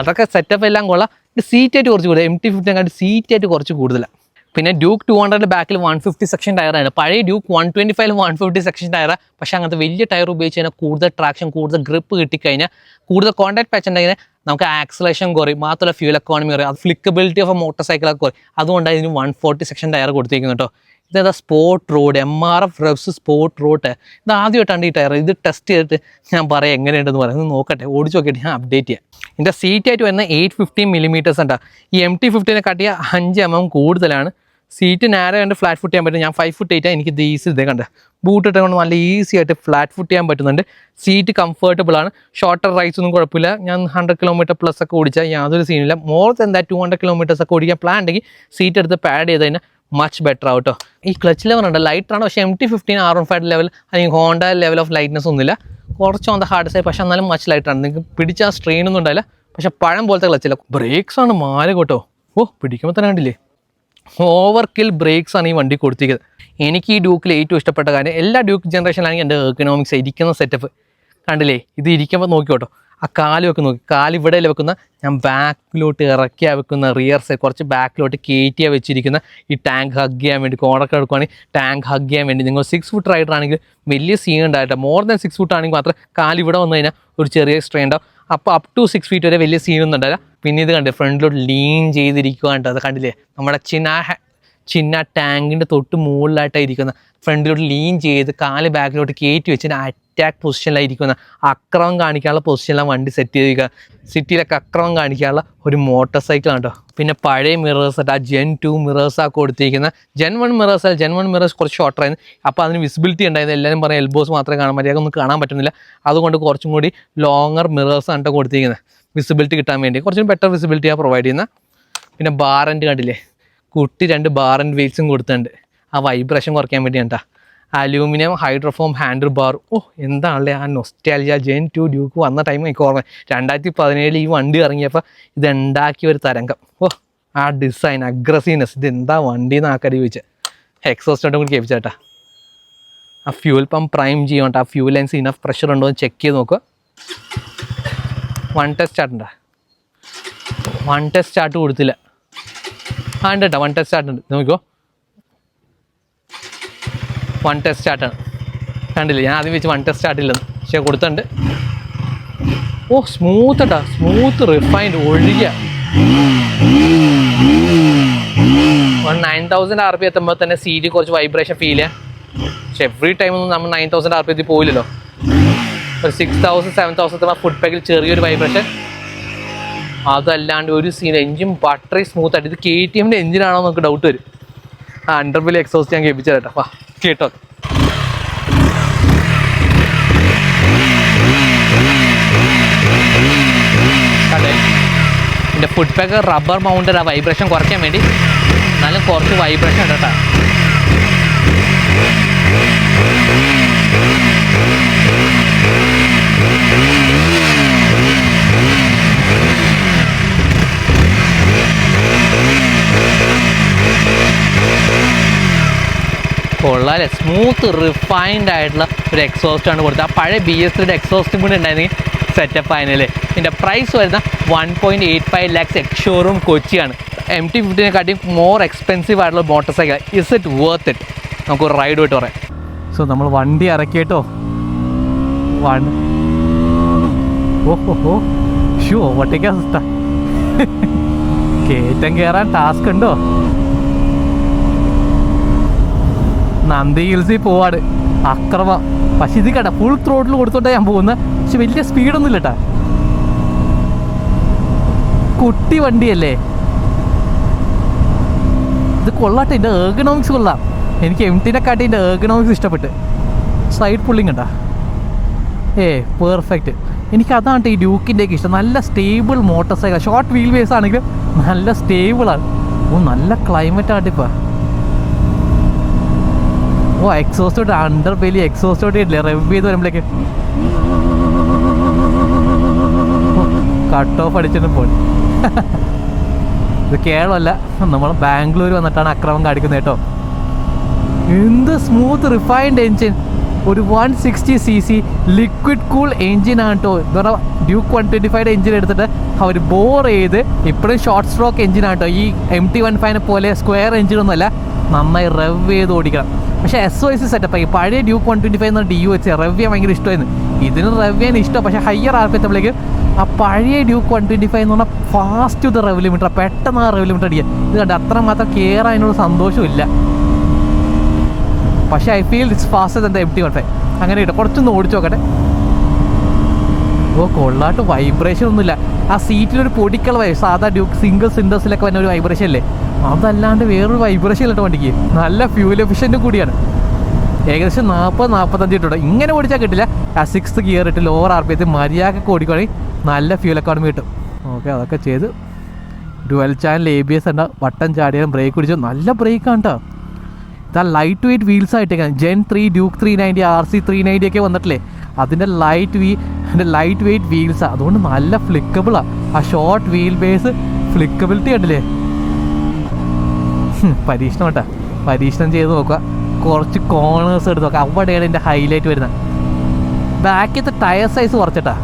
അതൊക്കെ സെറ്റപ്പ് എല്ലാം കൊള്ളാം. ഇത് സീറ്റായിട്ട് കുറച്ച് കൂടുതൽ, MT-15 സീറ്റായിട്ട് കുറച്ച് കൂടുതലാണ്. പിന്നെ ഡ്യൂക്ക് 200 ബാക്കിൽ 150 സെക്ഷൻ ടയറാണ്. പഴയ ഡ്യൂക്ക് 125 150 സെക്ഷൻ ടയറാണ്. പക്ഷേ അങ്ങനത്തെ വലിയ ടയർ ഉപയോഗിച്ച് കഴിഞ്ഞാൽ കൂടുതൽ ട്രാക്ഷൻ, കൂടുതൽ ഗ്രിപ്പ് കിട്ടിക്കഴിഞ്ഞാൽ, കൂടുതൽ കോൺടാക്ട് പാച്ച് ഉണ്ടെങ്കിൽ നമുക്ക് ആക്സലേഷൻ കുറയും, മാത്രമല്ല ഫ്യൂൽ എക്കോണമി കുറയും, അത് ഫ്ലിക്കബിലിറ്റി ഓഫ് എ മോട്ടോർ സൈക്കിളൊക്കെ കുറയും. അതുകൊണ്ടാണ് ഇതിന് 140 സെക്ഷൻ ടയർ കൊടുത്തിരിക്കുന്നത് കേട്ടോ. ഇതേതാ sport road, MRF Revz sport road. ഇത് ആദ്യമായിട്ടാണ് ഈ ടയർ. ഇത് ടെസ്റ്റ് ചെയ്തിട്ട് ഞാൻ പറയാം എങ്ങനെയുണ്ടെന്ന് പറയാം. നോക്കട്ടെ, ഓടിച്ച് നോക്കിയിട്ട് ഞാൻ അപ്ഡേറ്റ് ചെയ്യാം. ഇതിൻ്റെ സീറ്റായിട്ട് വരുന്ന 850 mm ഉണ്ടാ. ഈ MT-15 കാട്ടിയ 5 mm കൂടുതലാണ്. സീറ്റ് നേരെ കണ്ട് ഫ്ലാറ്റ് ഫുട്ട് ചെയ്യാൻ പറ്റും. ഞാൻ 5 foot 8 എനിക്ക് ഇത് ഈസി ഇതേ കണ്ട് ബൂട്ട് ഇട്ടുകൊണ്ട് നല്ല ഈസി ആയിട്ട് ഫ്ലാറ്റ് ഫുട്ട് ചെയ്യാൻ പറ്റുന്നുണ്ട്. സീറ്റ് കംഫർട്ടബിൾ ആണ്. ഷോർട്ടർ റൈഡ്സ് ഒന്നും കുഴപ്പമില്ല. ഞാൻ 100 km+ ഒക്കെ ഓടിച്ചാൽ യാതൊരു സീനില്ല. മോർ ദാൻ ദാറ്റ് 200 km ഒക്കെ ഓടിക്കാൻ പ്ലാൻ ഉണ്ടെങ്കിൽ സീറ്റ് എടുത്ത് പാഡ് ചെയ്ത് കഴിഞ്ഞാൽ മച്ച് ബെറ്റർ ആവട്ടോ. ഈ ക്ലച്ച് ലെവൽ ഉണ്ട്, ലൈറ്റാണ്. പക്ഷേ MT-15 R15 ലെവൽ അല്ലെങ്കിൽ ഹോണ്ട ലെവൽ ഓഫ് ലൈറ്റ്നസ് ഒന്നുമില്ല. കുറച്ച് ഓൺ ദ ഹാർഡ് സൈഡ്, പക്ഷെ എന്നാലും മച്ച് ലൈറ്റാണ്. നിങ്ങൾക്ക് പിടിച്ചാൽ സ്ട്രെയിൻ ഒന്നും ഉണ്ടായില്ല. പക്ഷെ പഴം പോലത്തെ ക്ലച്ചില്ല. ബ്രേക്സ് ആണ് മാല കേട്ടോ. പിടിക്കുമ്പോൾ തന്നെ കണ്ടില്ലേ, ഓവർ കിൽ ബ്രേക്സ് ആണ് ഈ വണ്ടി കൊടുത്തിരിക്കുന്നത്. എനിക്ക് ഈ ഡ്യൂക്കിൽ ഏറ്റവും ഇഷ്ടപ്പെട്ട കാര്യം, എല്ലാ ഡ്യൂക്ക് ജനറേഷനിലാണെങ്കിൽ എൻ്റെ എക്കണോമിക്സ് ഇരിക്കുന്ന സെറ്റപ്പ് കണ്ടില്ലേ. ഇത് ഇരിക്കുമ്പോൾ നോക്കിക്കോട്ടോ, ആ കാലുമൊക്കെ നോക്കി, കാല് ഇവിടെ വെക്കുന്ന, ഞാൻ ബാക്കിലോട്ട് ഇറക്കിയാൽ വെക്കുന്ന റിയർ സൈഡ് കുറച്ച് ബാക്കിലോട്ട് കയറ്റിയാണ് വെച്ചിരിക്കുന്ന. ഈ ടാങ്ക് ഹഗ് ചെയ്യാൻ വേണ്ടി, കോണൊക്കെ എടുക്കുകയാണെങ്കിൽ ടാങ്ക് ഹഗ് ചെയ്യാൻ വേണ്ടി. നിങ്ങൾ 6 foot റൈഡർ ആണെങ്കിൽ വലിയ സീൻ ഉണ്ടായിട്ട്, മോർ ദാൻ 6 foot ആണെങ്കിൽ മാത്രം കാല് ഇവിടെ വന്നു കഴിഞ്ഞാൽ ഒരു ചെറിയ സ്ട്രെയിൻ ഉണ്ടാവും. അപ്പോൾ അപ് ടു 6 feet വരെ വലിയ സീനൊന്നും ഉണ്ടാവില്ല. പിന്നെ ഇത് കണ്ടേ, ഫ്രണ്ടിലോട്ട് ലീൻ ചെയ്തിരിക്കുക കണ്ടോ, അത് കണ്ടില്ലേ, നമ്മുടെ ചിന്ന ടാങ്കിൻ്റെ തൊട്ട് മുകളിലായിട്ടാണ് ഇരിക്കുന്ന. ഫ്രണ്ടിലോട്ട് ലീൻ ചെയ്ത് കാല് ബാക്കിലോട്ട് കയറ്റി വെച്ചിട്ട് അറ്റാക്ക് പൊസിഷനിലായിരിക്കുന്ന, അക്രമം കാണിക്കാനുള്ള പൊസിഷനിലാണ് വണ്ടി സെറ്റ് ചെയ്തിരിക്കുക. സിറ്റിയിലൊക്കെ അക്രമം കാണിക്കാനുള്ള ഒരു മോട്ടോർ സൈക്കിളാണ് കേട്ടോ. പിന്നെ പഴയ മിറേഴ്സ് ആയിട്ട് ആ Gen 2 മിറേഴ്സാണ് കൊടുത്തിരിക്കുന്ന. Gen 1 മിറേഴ്സ് കുറച്ച് ഷോർട്ടറായിരുന്നു. അപ്പോൾ അതിന് വിസിബിലിറ്റി ഉണ്ടായിരുന്നു. എല്ലാവരും പറയും എൽബോസ് മാത്രമേ കാണാൻ പറ്റിയ, ഒന്നും കാണാൻ പറ്റുന്നില്ല. അതുകൊണ്ട് കുറച്ചും കൂടി ലോങ്ങർ മിറേഴ്സാണ് കേട്ടോ കൊടുത്തിരിക്കുന്നത്. വിസിബിലിറ്റി കിട്ടാൻ വേണ്ടി കുറച്ചും ബെറ്റർ വിസിബിലിറ്റിയാണ് പ്രൊവൈഡ് ചെയ്യുന്നത്. പിന്നെ ബാറൻറ്റ് കണ്ടില്ലേ, കുട്ടി 2 ബാറൻറ്റ് വെയിറ്റ്സും കൊടുത്തിട്ടുണ്ട്. ആ വൈബ്രേഷൻ കുറയ്ക്കാൻ വേണ്ടിയാണ് കേട്ടോ. Aluminium hydroform handle bar. എന്താണല്ലേ ആ നൊസ്റ്റാൾജിയ. Gen 2 ഡ്യൂക്ക് വന്ന ടൈം എനിക്ക് ഓർമ്മ. 2017 ഈ വണ്ടി ഇറങ്ങിയപ്പോൾ ഇത് ഉണ്ടാക്കിയ ഒരു തരംഗം. ആ ഡിസൈൻ, അഗ്രസീവ്നെസ്, ഇത് എന്താ വണ്ടി എന്ന് ആൾക്കാർ ചോദിച്ചത്. എക്സോസ്റ്റോട്ടും കൂടി കേൾപ്പിച്ചേട്ടാ. ആ ഫ്യൂൽ പമ്പ് പ്രൈം ചെയ്യണ്ട, ആ ഫ്യൂൽ ലൈൻസ് ഇനഫ് പ്രഷർ ഉണ്ടോ എന്ന് ചെക്ക് ചെയ്ത് നോക്കുക. 1 ടെസ്റ്റ് സ്റ്റാർട്ട് ഉണ്ടാ. 1 ടെസ്റ്റ് സ്റ്റാർട്ട് കൊടുത്തില്ല. ഉണ്ട് കേട്ടോ, 1 ടെസ്റ്റ് സ്റ്റാർട്ട് ഉണ്ട്, നോക്കിക്കോ. 1 ടെസ്റ്റ് സ്റ്റാർട്ടാണ്, കണ്ടില്ലേ. ഞാൻ ആദ്യം വെച്ച് 1 ടെസ്റ്റ് സ്റ്റാർട്ടില്ലെന്ന്, പക്ഷേ കൊടുത്തിട്ടുണ്ട്. സ്മൂത്ത് കേട്ടോ, സ്മൂത്ത് റിഫൈൻഡ് ഒഴിക. 9000 RPM എത്തുമ്പോൾ തന്നെ സീറ്റ് കുറച്ച് വൈബ്രേഷൻ ഫീൽ ചെയ്യാം. പക്ഷെ എവറി ടൈം ഒന്നും നമ്മൾ 9000 RPM പോയില്ലല്ലോ. ഒരു 6000 7000 എത്തുമ്പോൾ ഫുഡ് പാക്കിൽ ചെറിയൊരു വൈബ്രേഷൻ. അതല്ലാണ്ട് ഒരു സീൻ. എഞ്ചിൻ ബട്ടറി സ്മൂത്ത് ആയിട്ട്. ഇത് KTMൻ്റെ എഞ്ചിനാണോ നമുക്ക് ഡൗട്ട് വരും. ആ അണ്ടർബെല്ലി എക്സോസ്റ്റ് ഞാൻ കേൾപ്പിച്ചത് കേട്ടോ. കേട്ടോ, അതെ. എൻ്റെ ഫുഡ് പാക്ക് റബ്ബർ മൗണ്ടഡ് ആ വൈബ്രേഷൻ കുറയ്ക്കാൻ വേണ്ടി നല്ല കുറച്ച് വൈബ്രേഷൻ ഉണ്ട് കേട്ടോ. കൊള്ളാല്ലേ, സ്മൂത്ത് റിഫൈൻഡ് ആയിട്ടുള്ള ഒരു എക്സോസ്റ്റാണ് കൊടുത്തത്. ആ പഴയ BS3 എക്സോസ്റ്റും കൂടി ഉണ്ടായിരുന്നെങ്കിൽ സെറ്റപ്പ് ആയതിനല്ലേ. ഇതിൻ്റെ പ്രൈസ് വരുന്ന 1.85 lakhs എക്സ് ഷോറൂം കൊച്ചിയാണ്. MT-15 മോർ എക്സ്പെൻസീവ് ആയിട്ടുള്ള motor cycle. Is it worth it? നമുക്കൊരു റൈഡ് പോയിട്ട് പറയാം. സോ നമ്മൾ വണ്ടി ഇറക്കിയിട്ടോ. ഓവർടേക്കാൻ കയറ്റം കയറാൻ ടാസ്ക് ഉണ്ടോ? നന്ദി ഹിൽസിൽ പോവാട് അക്രമം. പക്ഷെ ഇത് കേട്ടാ ഫുൾ ത്രോട്ടിൽ കൊടുത്തോട്ടാണ് ഞാൻ പോകുന്നത്. പക്ഷെ വലിയ സ്പീഡൊന്നും ഇല്ല കേട്ടാ. കുട്ടി വണ്ടിയല്ലേ ഇത്. കൊള്ളാട്ടെ, ഇതിൻ്റെ എർഗണോമിക്സ് കൊള്ളാം. എനിക്ക് MT-നെക്കാട്ടി ഇതിൻ്റെ എർഗണോമിക്സ് ഇഷ്ടപ്പെട്ട്. സൈഡ് പുള്ളിങ് ഉണ്ടാ, പെർഫെക്റ്റ്. എനിക്ക് അതാണ് ഈ ഡ്യൂക്കിൻ്റെയൊക്കെ ഇഷ്ടം. നല്ല stable motor cycle. Short wheel base ആണെങ്കിലും നല്ല സ്റ്റേബിളാണ്. നല്ല ക്ലൈമറ്റ് ആട്ടിപ്പോൾ. എക്സോസ്റ്റോട്ട് അണ്ടർ ബെല്ലി എക്സോസ്റ്റോട്ട് ഇല്ലേ റെവ് ചെയ്ത് വരുമ്പോഴേക്ക് കട്ട് ഓഫ് അടിച്ചിട്ട് പോയി. ഇത് കേരളമല്ല, നമ്മൾ ബാംഗ്ലൂർ വന്നിട്ടാണ് അക്രമം കാണിക്കുന്നത് കേട്ടോ. എന്ത് സ്മൂത്ത് റിഫൈൻഡ് എൻജിൻ. ഒരു 160cc ലിക്വിഡ് കൂൾ എൻജിനാണ് കേട്ടോ. വേറെ ഡ്യൂക്ക് 125 എൻജിൻ എടുത്തിട്ട് അവർ ബോർ ചെയ്ത് ഇപ്പോഴും ഷോർട്ട് സ്ട്രോക്ക് എൻജിനാണ് കേട്ടോ. ഈ MT-15 പോലെ സ്ക്വയർ എൻജിനൊന്നുമല്ല. നന്നായി റെവ് ചെയ്ത് ഓടിക്കണം. പക്ഷേ SOS സെറ്റപ്പായി. പഴയ ഡ്യൂക്ക് 125 എന്ന DU റെവ് ചെയ്യാൻ ഭയങ്കര ഇഷ്ടമായിരുന്നു. ഇതിന് റെവ് ചെയ്യാൻ ഇഷ്ടം. പക്ഷേ ഹയർ RPM എത്തുമ്പോഴേക്ക് ആ പഴയ ഡ്യൂക്ക് 125 എന്ന് പറഞ്ഞാൽ ഫാസ്റ്റ് ഇത് റെവ് ലിമിറ്റർ, പെട്ടെന്ന് ആ റെവ് ലിമിറ്റർ അടിക്കുക. ഇത് കണ്ട് അത്രമാത്രം കെയർ അതിനോട് സന്തോഷമില്ല. പക്ഷേ I feel it's faster than the MT-15. അങ്ങനെ കിട്ടും. കുറച്ചൊന്ന് ഓടിച്ചു നോക്കട്ടെ. ഓ കൊള്ളാട്ട്, വൈബ്രേഷൻ ഒന്നുമില്ല. ആ സീറ്റിലൊരു പൊടിക്കള സാധാ ഡ്യൂക്ക് സിംഗിൾ സിൻഡേഴ്സിലൊക്കെ വന്ന ഒരു വൈബ്രേഷൻ അല്ലേ, അതല്ലാണ്ട് വേറൊരു വൈബ്രേഷൻ ഇല്ല വണ്ടിക്ക്. നല്ല ഫ്യൂൽ എഫിഷ്യൻറ്റും കൂടിയാണ്. ഏകദേശം 40-45 ഇട്ടുണ്ട്. ഇങ്ങനെ ഓടിച്ചാൽ കിട്ടില്ല. ആ 6th ഗിയർ ഇട്ട് ലോവർ RPM മര്യാദക്ക് ഓടിക്കുകയാണെങ്കിൽ നല്ല ഫ്യൂൽ എക്കോണമി കിട്ടും. ഓക്കെ, അതൊക്കെ ചെയ്ത് ഡുവൽ ചാനൽ ABS ഉണ്ട്. വട്ടം ചാടിയാലും ബ്രേക്ക് പിടിച്ചു. നല്ല ബ്രേക്കാണ് കേട്ടോ. ഇതാ ലൈറ്റ് വെയ്റ്റ് വീൽസ് ആയിട്ടേക്കാണ്. Gen 3 ഡ്യൂക്ക് 390 RC 390 ഒക്കെ വന്നിട്ടില്ലേ, അതിൻ്റെ ലൈറ്റ് വെയ്റ്റ് വീൽസാണ്. അതുകൊണ്ട് നല്ല ഫ്ലിക്കബിളാണ്. ആ ഷോർട്ട് വീൽ ബേസ് ഫ്ലിക്കബിലിറ്റി ഉണ്ടല്ലേ. പരീക്ഷണം കേട്ടോ, പരീക്ഷണം ചെയ്ത് നോക്കുക. കുറച്ച് കോർണേഴ്സ് എടുത്ത് നോക്കുക, അവിടെയാണ് എൻ്റെ ഹൈലൈറ്റ് വരുന്നത്. ബാക്കിലത്തെ ടയർ സൈസ് കുറച്ചിട്ടാ,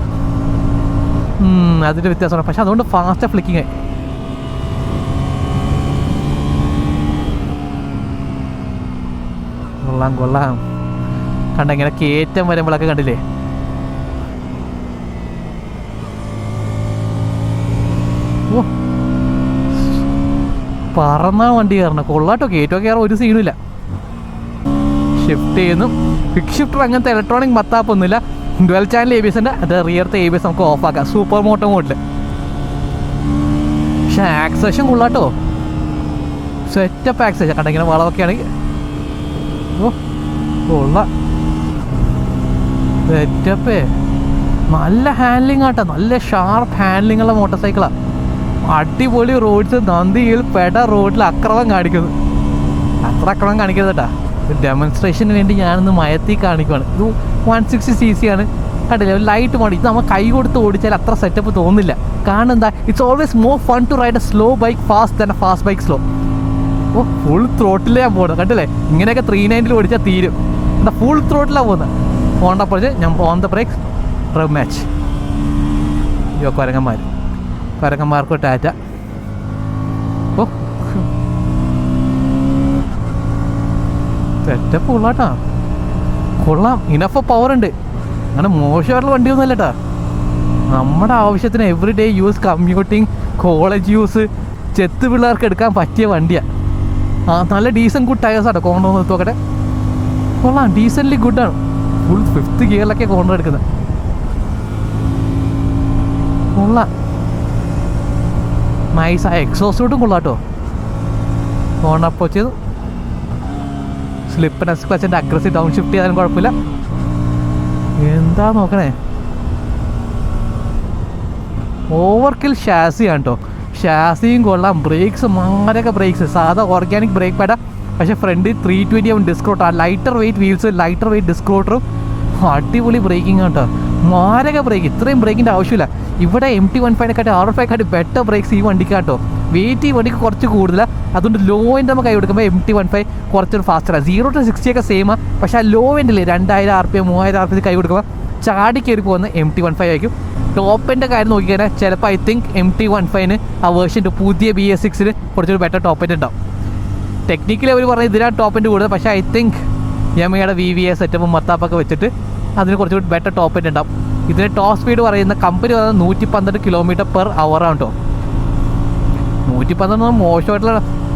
അതിൻ്റെ വ്യത്യാസമാണ്. പക്ഷെ അതുകൊണ്ട് ഫാസ്റ്റ് ഫ്ലിക്കിങ് ആയി. കൊള്ളാം. കണ്ട ഇങ്ങനെ കയറ്റം വരുമ്പോഴൊക്കെ കണ്ടില്ലേ, ഓ പറന്നാ വണ്ടി കയറണം. കൊള്ളാട്ടോ, കയറ്റോ കയറാൻ ഒരു സീനും ഇല്ല. ഷിഫ്റ്റ് ചെയ്യുന്നു. ക്വിക്ക് ഷിഫ്റ്റർ അങ്ങനത്തെ ഇലക്ട്രോണിക് മത്താപ്പൊന്നുമില്ല. ഡുവൽ ചാനൽ ABS ഉണ്ട്. അത് റിയർത്തെ ABS നമുക്ക് ഓഫാക്കാം സൂപ്പർ മോട്ടോ മോഡിൽ. പക്ഷെ ആക്സേഷൻ കൊള്ളാട്ടോ, സെറ്റപ്പ് ആക്സേഷൻ. കണ്ട ഇങ്ങനെ വളമൊക്കെ ആണെങ്കിൽ ഓ കൊള്ളാം, സെറ്റപ്പേ. നല്ല ഹാൻഡ്ലിങ് ആട്ടോ, നല്ല ഷാർപ്പ് ഹാൻഡ്ലിങ് ഉള്ള മോട്ടോർ സൈക്കിളാണ്. അടിപൊളി റോഡ്സ്. നന്ദിയിൽ പെട റോഡിൽ അക്രമം കാണിക്കുന്നു. അത്ര അക്രമം കാണിക്കരുത് കേട്ടാ. ഡെമോൺസ്ട്രേഷന് വേണ്ടി ഞാനൊന്ന് മയത്തി കാണിക്കുവാണ്. ഇത് 160cc ആണ്. കണ്ടില്ലേ, ലൈറ്റ് മോഡൽ. ഇത് നമ്മൾ കൈ കൊടുത്ത് ഓടിച്ചാൽ അത്ര സെറ്റപ്പ് തോന്നില്ല. കാരണം എന്താ, it's always more fun to ride a slow bike fast than a fast bike slow. Oh full ത്രോട്ടിലേ ഞാൻ പോകുന്നത്. കണ്ടില്ലേ, ഇങ്ങനെയൊക്കെ 390 ഓടിച്ചാൽ തീരും. എന്താ ഫുൾ ത്രോട്ടിലാണ് പോകുന്നത്. പോകണ്ടപ്പോൾ ഞാൻ on the brake rub match. അയ്യോ കൊരങ്ങന്മാർക്ക് ടാറ്റ. ഓ സെറ്റപ്പ് കൊള്ളാട്ടാ, കൊള്ളാം. ഇനഫ് പവർ ഉണ്ട്. അങ്ങനെ മോശമായിട്ടുള്ള വണ്ടിയൊന്നും അല്ല കേട്ടാ. നമ്മുടെ ആവശ്യത്തിന് every day use, commuting, college use, ചെത്ത് പിള്ളേർക്ക് എടുക്കാൻ പറ്റിയ വണ്ടിയാണ്. നല്ല ഡീസൻറ്റ് ഗുഡ് ടയേഴ്സാട്ടോ. കോർണർ നിർത്തി നോക്കട്ടെ. കൊള്ളാം, ഡീസൻ്റ്ലി ഗുഡാണ്. ഫുൾ 5th ഗിയറിലൊക്കെ കോർണർ എടുക്കുന്നത്. കൊള്ളാം, നൈസ്. ആ എക്സോസ്റ്റോട്ടും കൊള്ളാട്ടോ. കോർണർ അപ്പോൾ ചെയ്തു. സ്ലിപ്പ് നെസ് ക്ലച്ചിൻ്റെ അഗ്രസീവ് ഡൗൺ ഷിഫ്റ്റ് ചെയ്യാനും കുഴപ്പമില്ല. എന്താ നോക്കണേ, ഓവർകിൽ ഷാസിയാണ് കേട്ടോ. ഷാസിയും കൊള്ളാം. ബ്രേക്സ് മാരൊക്കെ ബ്രേക്സ്, സാധാ ഓർഗാനിക് ബ്രേക്ക് പാഡാ. പക്ഷേ ഫ്രണ്ടിൽ 320 ആവും disc rotor. Lighter weight wheels, lighter weight disc റോട്ടറും. അടിപൊളി ബ്രേക്കിംഗ് ആണ് കേട്ടോ. മാരക ബ്രേക്ക്. ഇത്രയും ബ്രേക്കിൻ്റെ ആവശ്യമില്ല. ഇവിടെ MT-15 R5 ബെറ്റർ ബ്രേക്സ് ഈ വണ്ടിക്ക് കേട്ടോ. വെയിറ്റ് ഈ വണ്ടിക്ക് കുറച്ച് കൂടുതലാണ്. അതുകൊണ്ട് ലോ എൻഡ് നമ്മൾ കൈ കൊടുക്കുമ്പോൾ MT-15 കുറച്ചൊരു ഫാസ്റ്ററാണ്. 0 to 60 ഒക്കെ സെയിമാണ്. പക്ഷേ ആ ലോ എൻഡിൽ 2000 RPM 3000 RPM കൈ കൊടുക്കുമ്പോൾ ചാടി കയറി പോകുന്ന MT-15 ആയിരിക്കും. ടോപ്പിൻ്റെ കാര്യം നോക്കിക്കഴിഞ്ഞാൽ ചിലപ്പോൾ ഐ തിങ്ക് MT-15 ആ വേർഷൻ പുതിയ BS6 കുറച്ചൊരു ബെറ്റർ ടോപ്പ് എൻഡ് ഉണ്ടാവും. ടെക്നിക്കലി അവർ പറഞ്ഞാൽ ഇതിനാണ് ടോപ്പ് എൻഡ് കൂടുതൽ. പക്ഷേ ഐ തിങ്ക് യമയുടെ VVA സെറ്റപ്പും മത്താപ്പൊക്കെ വെച്ചിട്ട് അതിന് കുറച്ചുകൂടി ബെറ്റർ ടോപ്പ് എൻഡ് ഉണ്ടാവും. ഇതിന് ടോപ്പ് സ്പീഡ് പറയുന്ന കമ്പനി പറയുന്നത് 112 km/h ആണ് കേട്ടോ. 112 മോശമായിട്ടുള്ള,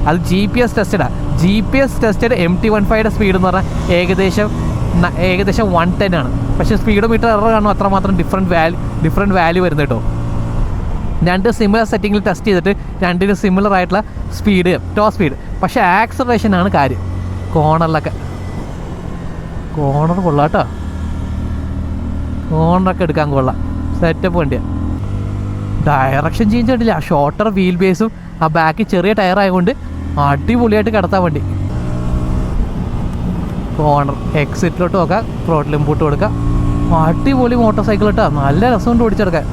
അത് GPS ടെസ്റ്റഡാണ്. GPS tested MT-15 speed എന്ന് പറഞ്ഞാൽ ഏകദേശം 110 ആണ്. പക്ഷേ സ്പീഡോ മീറ്റർ എറർ കാണും. അത്രമാത്രം ഡിഫറെൻറ്റ് വാല്യൂ വരുന്നത് കേട്ടോ. രണ്ട് സിമിലർ സെറ്റിങ്ങിൽ ടെസ്റ്റ് ചെയ്തിട്ട് രണ്ടിനും സിമിലർ ആയിട്ടുള്ള സ്പീഡ്, ടോപ്പ് സ്പീഡ്. പക്ഷേ ആക്സലറേഷനാണ് കാര്യം. കോർണറിലൊക്കെ കൊള്ളാം കേട്ടോ. കോർണറൊക്കെ എടുക്കാൻ കൊള്ളാം, സെറ്റപ്പ് വണ്ടിയാണ്. ഡയറക്ഷൻ ചേഞ്ച് കണ്ടില്ല. ആ ഷോർട്ടർ വീൽ ബേസും ആ ബാക്കിൽ ചെറിയ ടയർ ആയതുകൊണ്ട് അടിപൊളിയായിട്ട് കിടത്താൻ വണ്ടി. കോർണർ എക്സിറ്റിലോട്ട് നോക്കാം, ത്രോട്ടിൽ ഇൻപുട്ട് കൊടുക്കാം. അടിപൊളി മോട്ടോർ സൈക്കിൾ കേട്ടോ. നല്ല രസമുണ്ട് ഓടിച്ചെടുക്കാൻ.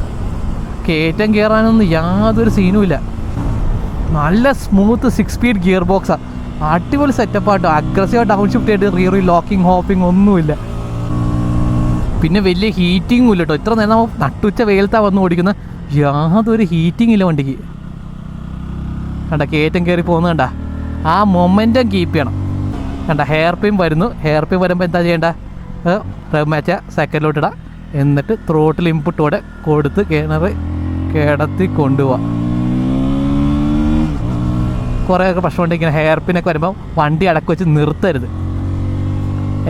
കയറ്റം കയറാനൊന്നും യാതൊരു സീനും ഇല്ല. നല്ല സ്മൂത്ത് 6 സ്പീഡ് ഗിയർ ബോക്സാണ്. അടിപൊളി സെറ്റപ്പാട്ടോ. അഗ്രസീവ് ഡൗൺ ഷിഫ്റ്റ് ആയിട്ട് റിയറി ലോക്കിംഗ് ഹോപ്പിംഗ് ഒന്നുമില്ല. പിന്നെ വലിയ ഹീറ്റിങ്ങും ഇല്ല കേട്ടോ. ഇത്ര നേരം നമ്മൾ നട്ടുച്ച വെയിലത്താണ് വന്ന് ഓടിക്കുന്ന, യാതൊരു ഹീറ്റിംഗ് ഇല്ല വണ്ടിക്ക്. കണ്ട കയറ്റം കയറി പോകുന്നത് കണ്ട. ആ മൊമെൻറ്റം കീപ്പ് ചെയ്യണം. കണ്ട ഹെയർ പിൻ വരുന്നു. ഹെയർ പിൻ വരുമ്പോൾ എന്താ ചെയ്യേണ്ട, റബ് മാച്ച സെക്കൻഡിലോട്ട് ഇടാം. എന്നിട്ട് ത്രോട്ടിൽ ഇൻപുട്ടോടെ കൊടുത്ത് കിടത്തി കൊണ്ടുപോവാം. കുറേയൊക്കെ പ്രശ്നമുണ്ട്. ഇങ്ങനെ ഹെയർ പിന്നൊക്കെ വരുമ്പോൾ വണ്ടി അടക്കി വെച്ച് നിർത്തരുത്.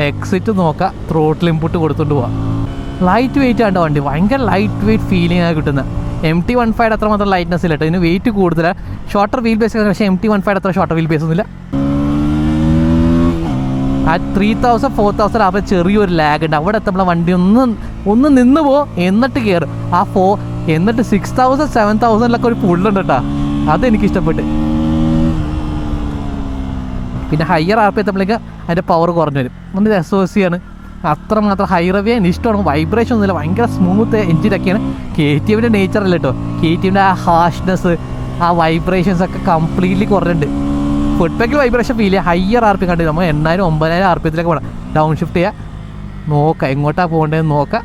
എക്സിറ്റ് നോക്കാം, ത്രോട്ടിൽ ഇൻപുട്ട് കൊടുത്തുകൊണ്ട് പോവാം. ലൈറ്റ് വെയിറ്റ് ആണ് വണ്ടി, ഭയങ്കര ലൈറ്റ് വെയിറ്റ് ഫീലിംഗ് ആണ് കിട്ടുന്നത്. MT-15 അത്രമാത്രം ലൈറ്റ്നെസ് ഇല്ല കേട്ടോ, ഇതിന് വെയിറ്റ് കൂടുതലാണ്. ഷോർട്ടർ വീൽ ബേസ്, പക്ഷേ MT-15 അത്ര ഷോർട്ടർ വീൽ ബേസ് ഒന്നുമില്ല. ആ 3000 4000 അവിടെ ചെറിയൊരു ലാഗ് ഉണ്ട്. അവിടെ എത്തുമ്പോൾ വണ്ടി ഒന്ന് നിന്ന് പോകും, എന്നിട്ട് കയറും. എന്നിട്ട് 6000 7000 ഒരു പുള്ളുണ്ട് കേട്ടോ, അതെനിക്ക് ഇഷ്ടപ്പെട്ട്. പിന്നെ ഹയർ RPM എത്തുമ്പോഴേക്ക് അതിൻ്റെ പവർ കുറഞ്ഞു വരും. അതിൻ്റെ SOC ആണ്, അത്രമാത്രം ഹൈ റവ്യൂ ഇഷ്ടമാണ്. വൈബ്രേഷൻ ഒന്നുമില്ല, ഭയങ്കര സ്മൂത്ത് എഞ്ചിനൊക്കെയാണ്. KTM നേച്ചർ അല്ല കേട്ടോ, KTM ആ ഹാഷ്നെസ്, ആ വൈബ്രേഷൻസ് ഒക്കെ കംപ്ലീറ്റ്ലി കുറഞ്ഞിട്ടുണ്ട്. ഫുഡ് പാക്കിൽ വൈബ്രേഷൻ ഫീൽ ചെയ്യുക. ഹയർ RPM കണ്ടു നമ്മൾ 8000 9000 RPM പോകണം. ഡൗൺ ഷിഫ്റ്റ് ചെയ്യുക, നോക്കാം എങ്ങോട്ടാണ് പോകേണ്ടതെന്ന് നോക്കാം,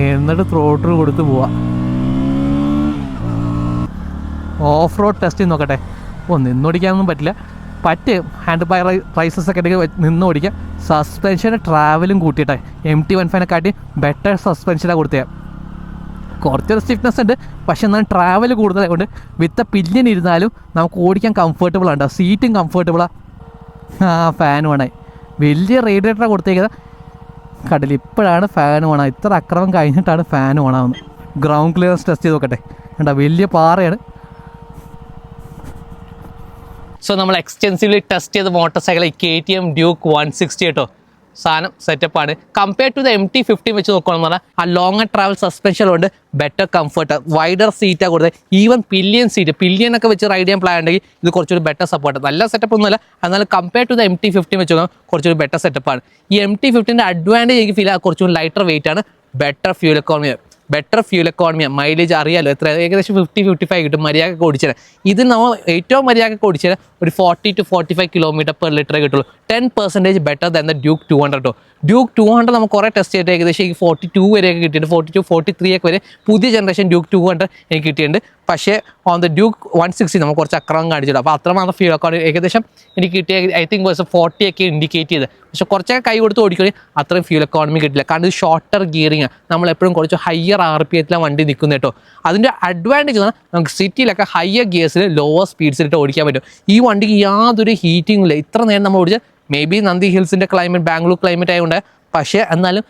എന്നിട്ട് ത്രോട്ടിൽ കൊടുത്ത് പോവാം. ഓഫ് റോഡ് ടെസ്റ്റ് നോക്കട്ടെ. നിന്നോടിക്കാനൊന്നും പറ്റില്ല, ഹാൻഡ് ബൈ റൈസസ് ഒക്കെ ഉണ്ടെങ്കിൽ നിന്ന് ഓടിക്കാം. സസ്പെൻഷന് ട്രാവലും കൂട്ടിയിട്ടെ MT-15 ബെറ്റർ സസ്പെൻഷനാണ് കൊടുത്തത്. കുറച്ചൊരു സ്റ്റിഫ്നെസ് ഉണ്ട്, പക്ഷെ എന്നാലും ട്രാവൽ കൂടുതലായതുകൊണ്ട് വിത്ത് പില്ലിന് ഇരുന്നാലും നമുക്ക് ഓടിക്കാൻ കംഫർട്ടബിൾ ആണ്. സീറ്റും കംഫർട്ടബിളാണ്. ഫാൻ വേണമായി വലിയ റേഡിയേറ്ററാണ് കൊടുത്തേക്കുന്നത്. കടൽ ഇപ്പോഴാണ് ഫാൻ വേണം, ഇത്ര അക്രമം കഴിഞ്ഞിട്ടാണ് ഫാൻ വേണമെന്ന്. ഗ്രൗണ്ട് ക്ലിയറൻസ് ടെസ്റ്റ് ചെയ്ത് നോക്കട്ടെ. കണ്ടോ വലിയ പാറയാണ്. സോ നമ്മൾ എക്സ്റ്റെൻസീവ്ലി ടെസ്റ്റ് ചെയ്ത മോട്ടോർ സൈക്കിൾ KTM Duke 160 കേട്ടോ. സാധനം സെറ്റപ്പാണ്. കമ്പയർ ടു ദ MT-15 വെച്ച് നോക്കുകയാണെന്ന് പറഞ്ഞാൽ ആ ലോങ്ങർ ട്രാവൽ സസ്പെൻഷൻ കൊണ്ട് ബെറ്റർ കംഫർട്ട്, വൈഡർ സീറ്റാണ് കൊടുത്തത്. ഈവൻ പില്ലിയനൊക്കെ വെച്ച് റൈഡ് ചെയ്യാൻ പ്ലാൻ ഉണ്ടെങ്കിൽ ഇത് കുറച്ചൊരു ബെറ്റർ സപ്പോർട്ട്. നല്ല സെറ്റപ്പ് ഒന്നുമല്ല, എന്നാലും കമ്പയർ ടു ദ MT-15 വെച്ച് നോക്കാം കുറച്ചൊരു ബെറ്റർ സെറ്റപ്പാണ്. ഈ MT-15 അഡ്വാൻറ്റേജ് എനിക്ക് ഫീൽ കുറച്ചുകൂടി ലൈറ്റർ വെയിറ്റ് ആണ്, ബെറ്റർ ഫ്യൂൽ എക്കോണമിയാണ്. മൈലേജ് അറിയാലോ എത്ര, ഏകദേശം 50-55 കിട്ടും മര്യാദക്ക് ഓടിച്ചാൽ. ഇത് നമ്മൾ ഏറ്റവും മര്യാദക്ക് ഓടിച്ചാൽ ഒരു 40 to 45 km/ലിറ്ററേ കിട്ടുള്ളൂ. 10% ബെറ്റർ ദാൻ ദ Duke 200 കേട്ടോ. Duke 200 നമുക്ക് കുറേ ടെസ്റ്റ് ചെയ്തിട്ട് ഏകദേശം ഈ 42 വരെയൊക്കെ കിട്ടിയിട്ടുണ്ട്. 42 43 ഒക്കെ വരെ പുതിയ ജനറേഷൻ Duke 200 എനിക്ക് കിട്ടിയിട്ടുണ്ട്. പക്ഷേ ഓൺ ദ Duke 160 നമുക്ക് കുറച്ച് അക്രമം കാണിച്ചിട്ടുണ്ട്. അപ്പോൾ അത്രമാത്രം ഫ്യൂൽ എക്കോണമി ഏകദേശം എനിക്ക് കിട്ടിയ ഐ തിങ്ക് 40 ഒക്കെ ഇൻഡിക്കേറ്റ് ചെയ്ത്. പക്ഷേ കുറച്ചൊക്കെ കൈ കൊടുത്ത് ഓടിക്കുകയാണെങ്കിൽ അത്രയും ഫ്യൂൽ എക്കോണമി കിട്ടില്ല. കാരണം ഇത് ഷോർട്ടർ ഗിയറിംഗ് ആണ്, നമ്മളെപ്പോഴും കുറച്ച് ഹയർ RPM വണ്ടി നിൽക്കുന്നത് കേട്ടോ. അതിൻ്റെ അഡ്വാൻറ്റേജ് എന്ന് പറഞ്ഞാൽ നമുക്ക് സിറ്റിയിലൊക്കെ ഹയർ ഗിയേഴ്സിൽ ലോവർ സ്പീഡ്സിലിട്ട് ഓടിക്കാൻ പറ്റും. ഈ വണ്ടിക്ക് യാതൊരു ഹീറ്റിംഗ് ഇല്ല. ഇത്ര നേരം നമ്മൾ ഓടിച്ചാൽ മേ ബി നന്ദി ഹിൽസിൻ്റെ ക്ലൈമറ്റ്, ബാംഗ്ലൂർ ക്ലൈമറ്റ് ആയതുകൊണ്ട്, പക്ഷേ എന്നാലും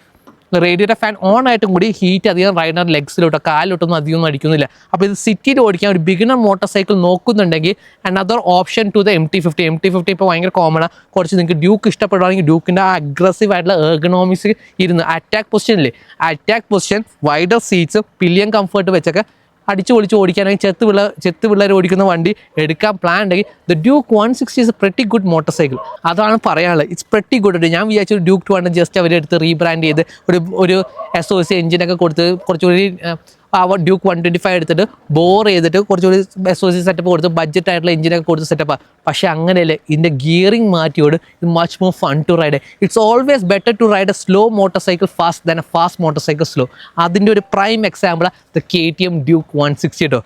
റേഡിയേറ്റർ ഫാൻ ഓൺ ആയിട്ടും കൂടി ഹീറ്റ് അധികം റൈഡർ ലെഗ്സിലോട്ടോ കാലിലോട്ടൊന്നും അധികമൊന്നും അടിക്കുന്നില്ല. അപ്പോൾ ഇത് സിറ്റിയിൽ ഓടിക്കാൻ ഒരു ബിഗിനർ മോട്ടോർ സൈക്കിൾ നോക്കുന്നുണ്ടെങ്കിൽ another option to the MT-50 ഇപ്പോൾ ഭയങ്കര കോമണാണ്. കുറച്ച് നിങ്ങൾക്ക് ഡ്യൂക്ക് ഇഷ്ടപ്പെടുവാണെങ്കിൽ ഡ്യൂക്കിൻ്റെ ആ അഗ്രസീവ് ആയിട്ടുള്ള എർഗണോമിക്സ് ഇരുന്ന് attack position wider seats, pillion comfort വെച്ചൊക്കെ അടിച്ചു പൊളിച്ച് ഓടിക്കാനായി ചെത്ത് പിള്ളേർ ഓടിക്കുന്ന വണ്ടി എടുക്കാൻ പ്ലാൻ ഉണ്ടെങ്കിൽ the Duke 160 is A pretty good motor cycle. അതാണ് പറയാനുള്ളത്. It's pretty good. ഞാൻ വിചാരിച്ചു Duke 200 ജസ്റ്റ് അവരെടുത്ത് റീബ്രാൻഡ് ചെയ്ത് ഒരു SOC എഞ്ചിനൊക്കെ കൊടുത്ത് കുറച്ചുകൂടി Duke 125 എടുത്തിട്ട് ബോർ ചെയ്തിട്ട് കുറച്ചുകൂടി SOC സെറ്റപ്പ് കൊടുത്ത് ബഡ്ജറ്റ് ആയിട്ടുള്ള എഞ്ചിനൊക്കെ കൊടുത്ത് സെറ്റപ്പാണ്. പക്ഷേ അങ്ങനെയല്ലേ, ഇതിൻ്റെ ഗിയറിംഗ് മാറ്റിയോട് ഇത് much more fun to ride. It's always better to ride a slow motorcycle fast than a fast motorcycle slow. അതിൻ്റെ ഒരു prime example the KTM Duke 160 കേട്ടോ.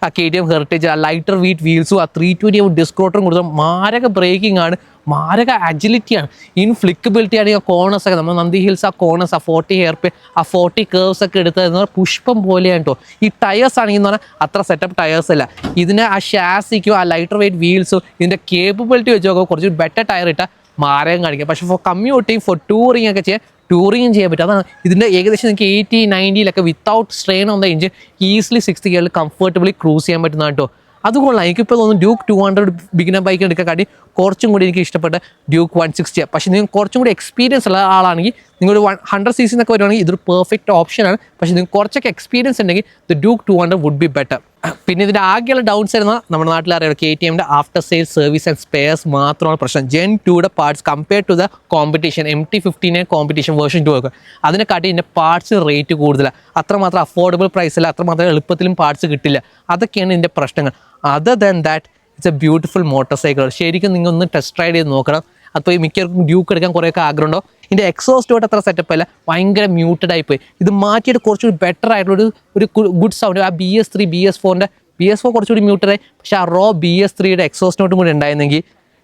ആ KTM ഹെറിറ്റേജ്, ആ ലൈറ്റർ വെയിറ്റ് വീൽസും ആ 320 disk കൊടുത്ത മാരക breaking ആണ്, മാരക അജിലിറ്റിയാണ്, ഇൻഫ്ലിക്കബിലിറ്റി ആണ്. ഈ കോണേഴ്സ് ഒക്കെ നമ്മൾ നന്ദി ഹിൽസ് ആ കോണേഴ്സ് ആ 40 ഹെയർപി ആ 40 കേർവ്സ് ഒക്കെ എടുത്തതെന്ന് പറഞ്ഞാൽ പുഷ്പം പോലെയാണ് കേട്ടോ. ഈ ടയേഴ്സ് ആണെങ്കിൽ എന്ന് പറഞ്ഞാൽ അത്ര സെറ്റപ്പ് ടയേഴ്സ് അല്ല. ഇതിന് ആ ഷാസിക്കും ആ ലൈറ്റർ വെയിറ്റ് വീൽസും ഇതിൻ്റെ കേപ്പബിലിറ്റി വെച്ച് നോക്കുമ്പോൾ കുറച്ച് ബെറ്റർ ടയർ ഇട്ടാൽ മാരകം കാണിക്കാം. പക്ഷേ ഫോർ കമ്മ്യൂട്ടിങ്, ഫോർ ടൂറിങ് ഒക്കെ ടൂറിങ്ങും ചെയ്യാൻ പറ്റും. അതാണ് ഇതിൻ്റെ ഏകദേശം നിങ്ങൾക്ക് 80-90 without strain on the engine easily 60 ഗിയറിൽ കംഫർട്ടബിളി ക്രൂസ് ചെയ്യാൻ പറ്റുന്ന കേട്ടോ. അതുകൊള്ളാം. എനിക്കിപ്പോൾ തോന്നുന്നു Duke 200 ബിഗിനർ ബൈക്ക് എടുക്കാൻ കാട്ടി കുറച്ചും കൂടി എനിക്ക് ഇഷ്ടപ്പെട്ട Duke 160. പക്ഷേ നിങ്ങൾ കുറച്ചും കൂടി എക്സ്പീരിയൻസ് ഉള്ള ആളാണെങ്കിൽ നിങ്ങൾ 100cc എന്നൊക്കെ വരുവാണെങ്കിൽ ഇതൊരു പെർഫെക്റ്റ് ഓപ്ഷനാണ്. പക്ഷേ നിങ്ങൾക്ക് കുറച്ചൊക്കെ എക്സ്പീരിയൻസ് ഉണ്ടെങ്കിൽ the Duke 200 would be better. പിന്നെ ഇതിൻ്റെ ആകെയുള്ള ഡൗൺ സൈഡ് എന്നാൽ നമ്മുടെ നാട്ടിൽ അറിയാം KTMൻ്റെ after sale service and spares മാത്രമാണ് പ്രശ്നം. Gen 2യുടെ parts compare to the competition MT-15 competition version 2 ഒക്കെ അതിനെക്കാട്ടി ഇതിൻ്റെ പാർട്സ് റേറ്റ് കൂടുതലാണ്. അത്രമാത്രം അഫോർഡബിൾ പ്രൈസില്ല, അത്രമാത്രം എളുപ്പത്തിലും പാർട്സ് കിട്ടില്ല. അതൊക്കെയാണ് ഇതിൻ്റെ പ്രശ്നങ്ങൾ. Other than that it's A beautiful motor cycle. ശരിക്കും നിങ്ങൾ ഒന്ന് ടെസ്റ്റ് റൈഡ് ചെയ്ത് നോക്കണം. അപ്പോൾ ഈ മിക്കവർക്കും Duke എടുക്കാൻ കുറേയൊക്കെ ആഗ്രഹമുണ്ടോ. ഇതിൻ്റെ എക്സോസ്റ്റോട്ട് അത്ര സെറ്റപ്പ് അല്ല, ഭയങ്കര മ്യൂട്ടഡ് ആയിപ്പോയി. ഇത് മാറ്റിയിട്ട് കുറച്ചുകൂടി ബെറ്റർ ആയിട്ടുള്ള ഒരു ഗുഡ് സൗണ്ട്. ആ BS4 കുറച്ചുകൂടി മ്യൂട്ടഡായി. പക്ഷേ ആ BS3യുടെ എക്സോസ്റ്റ് നോട്ടും കൂടി ഉണ്ടായിരുന്നെങ്കിൽ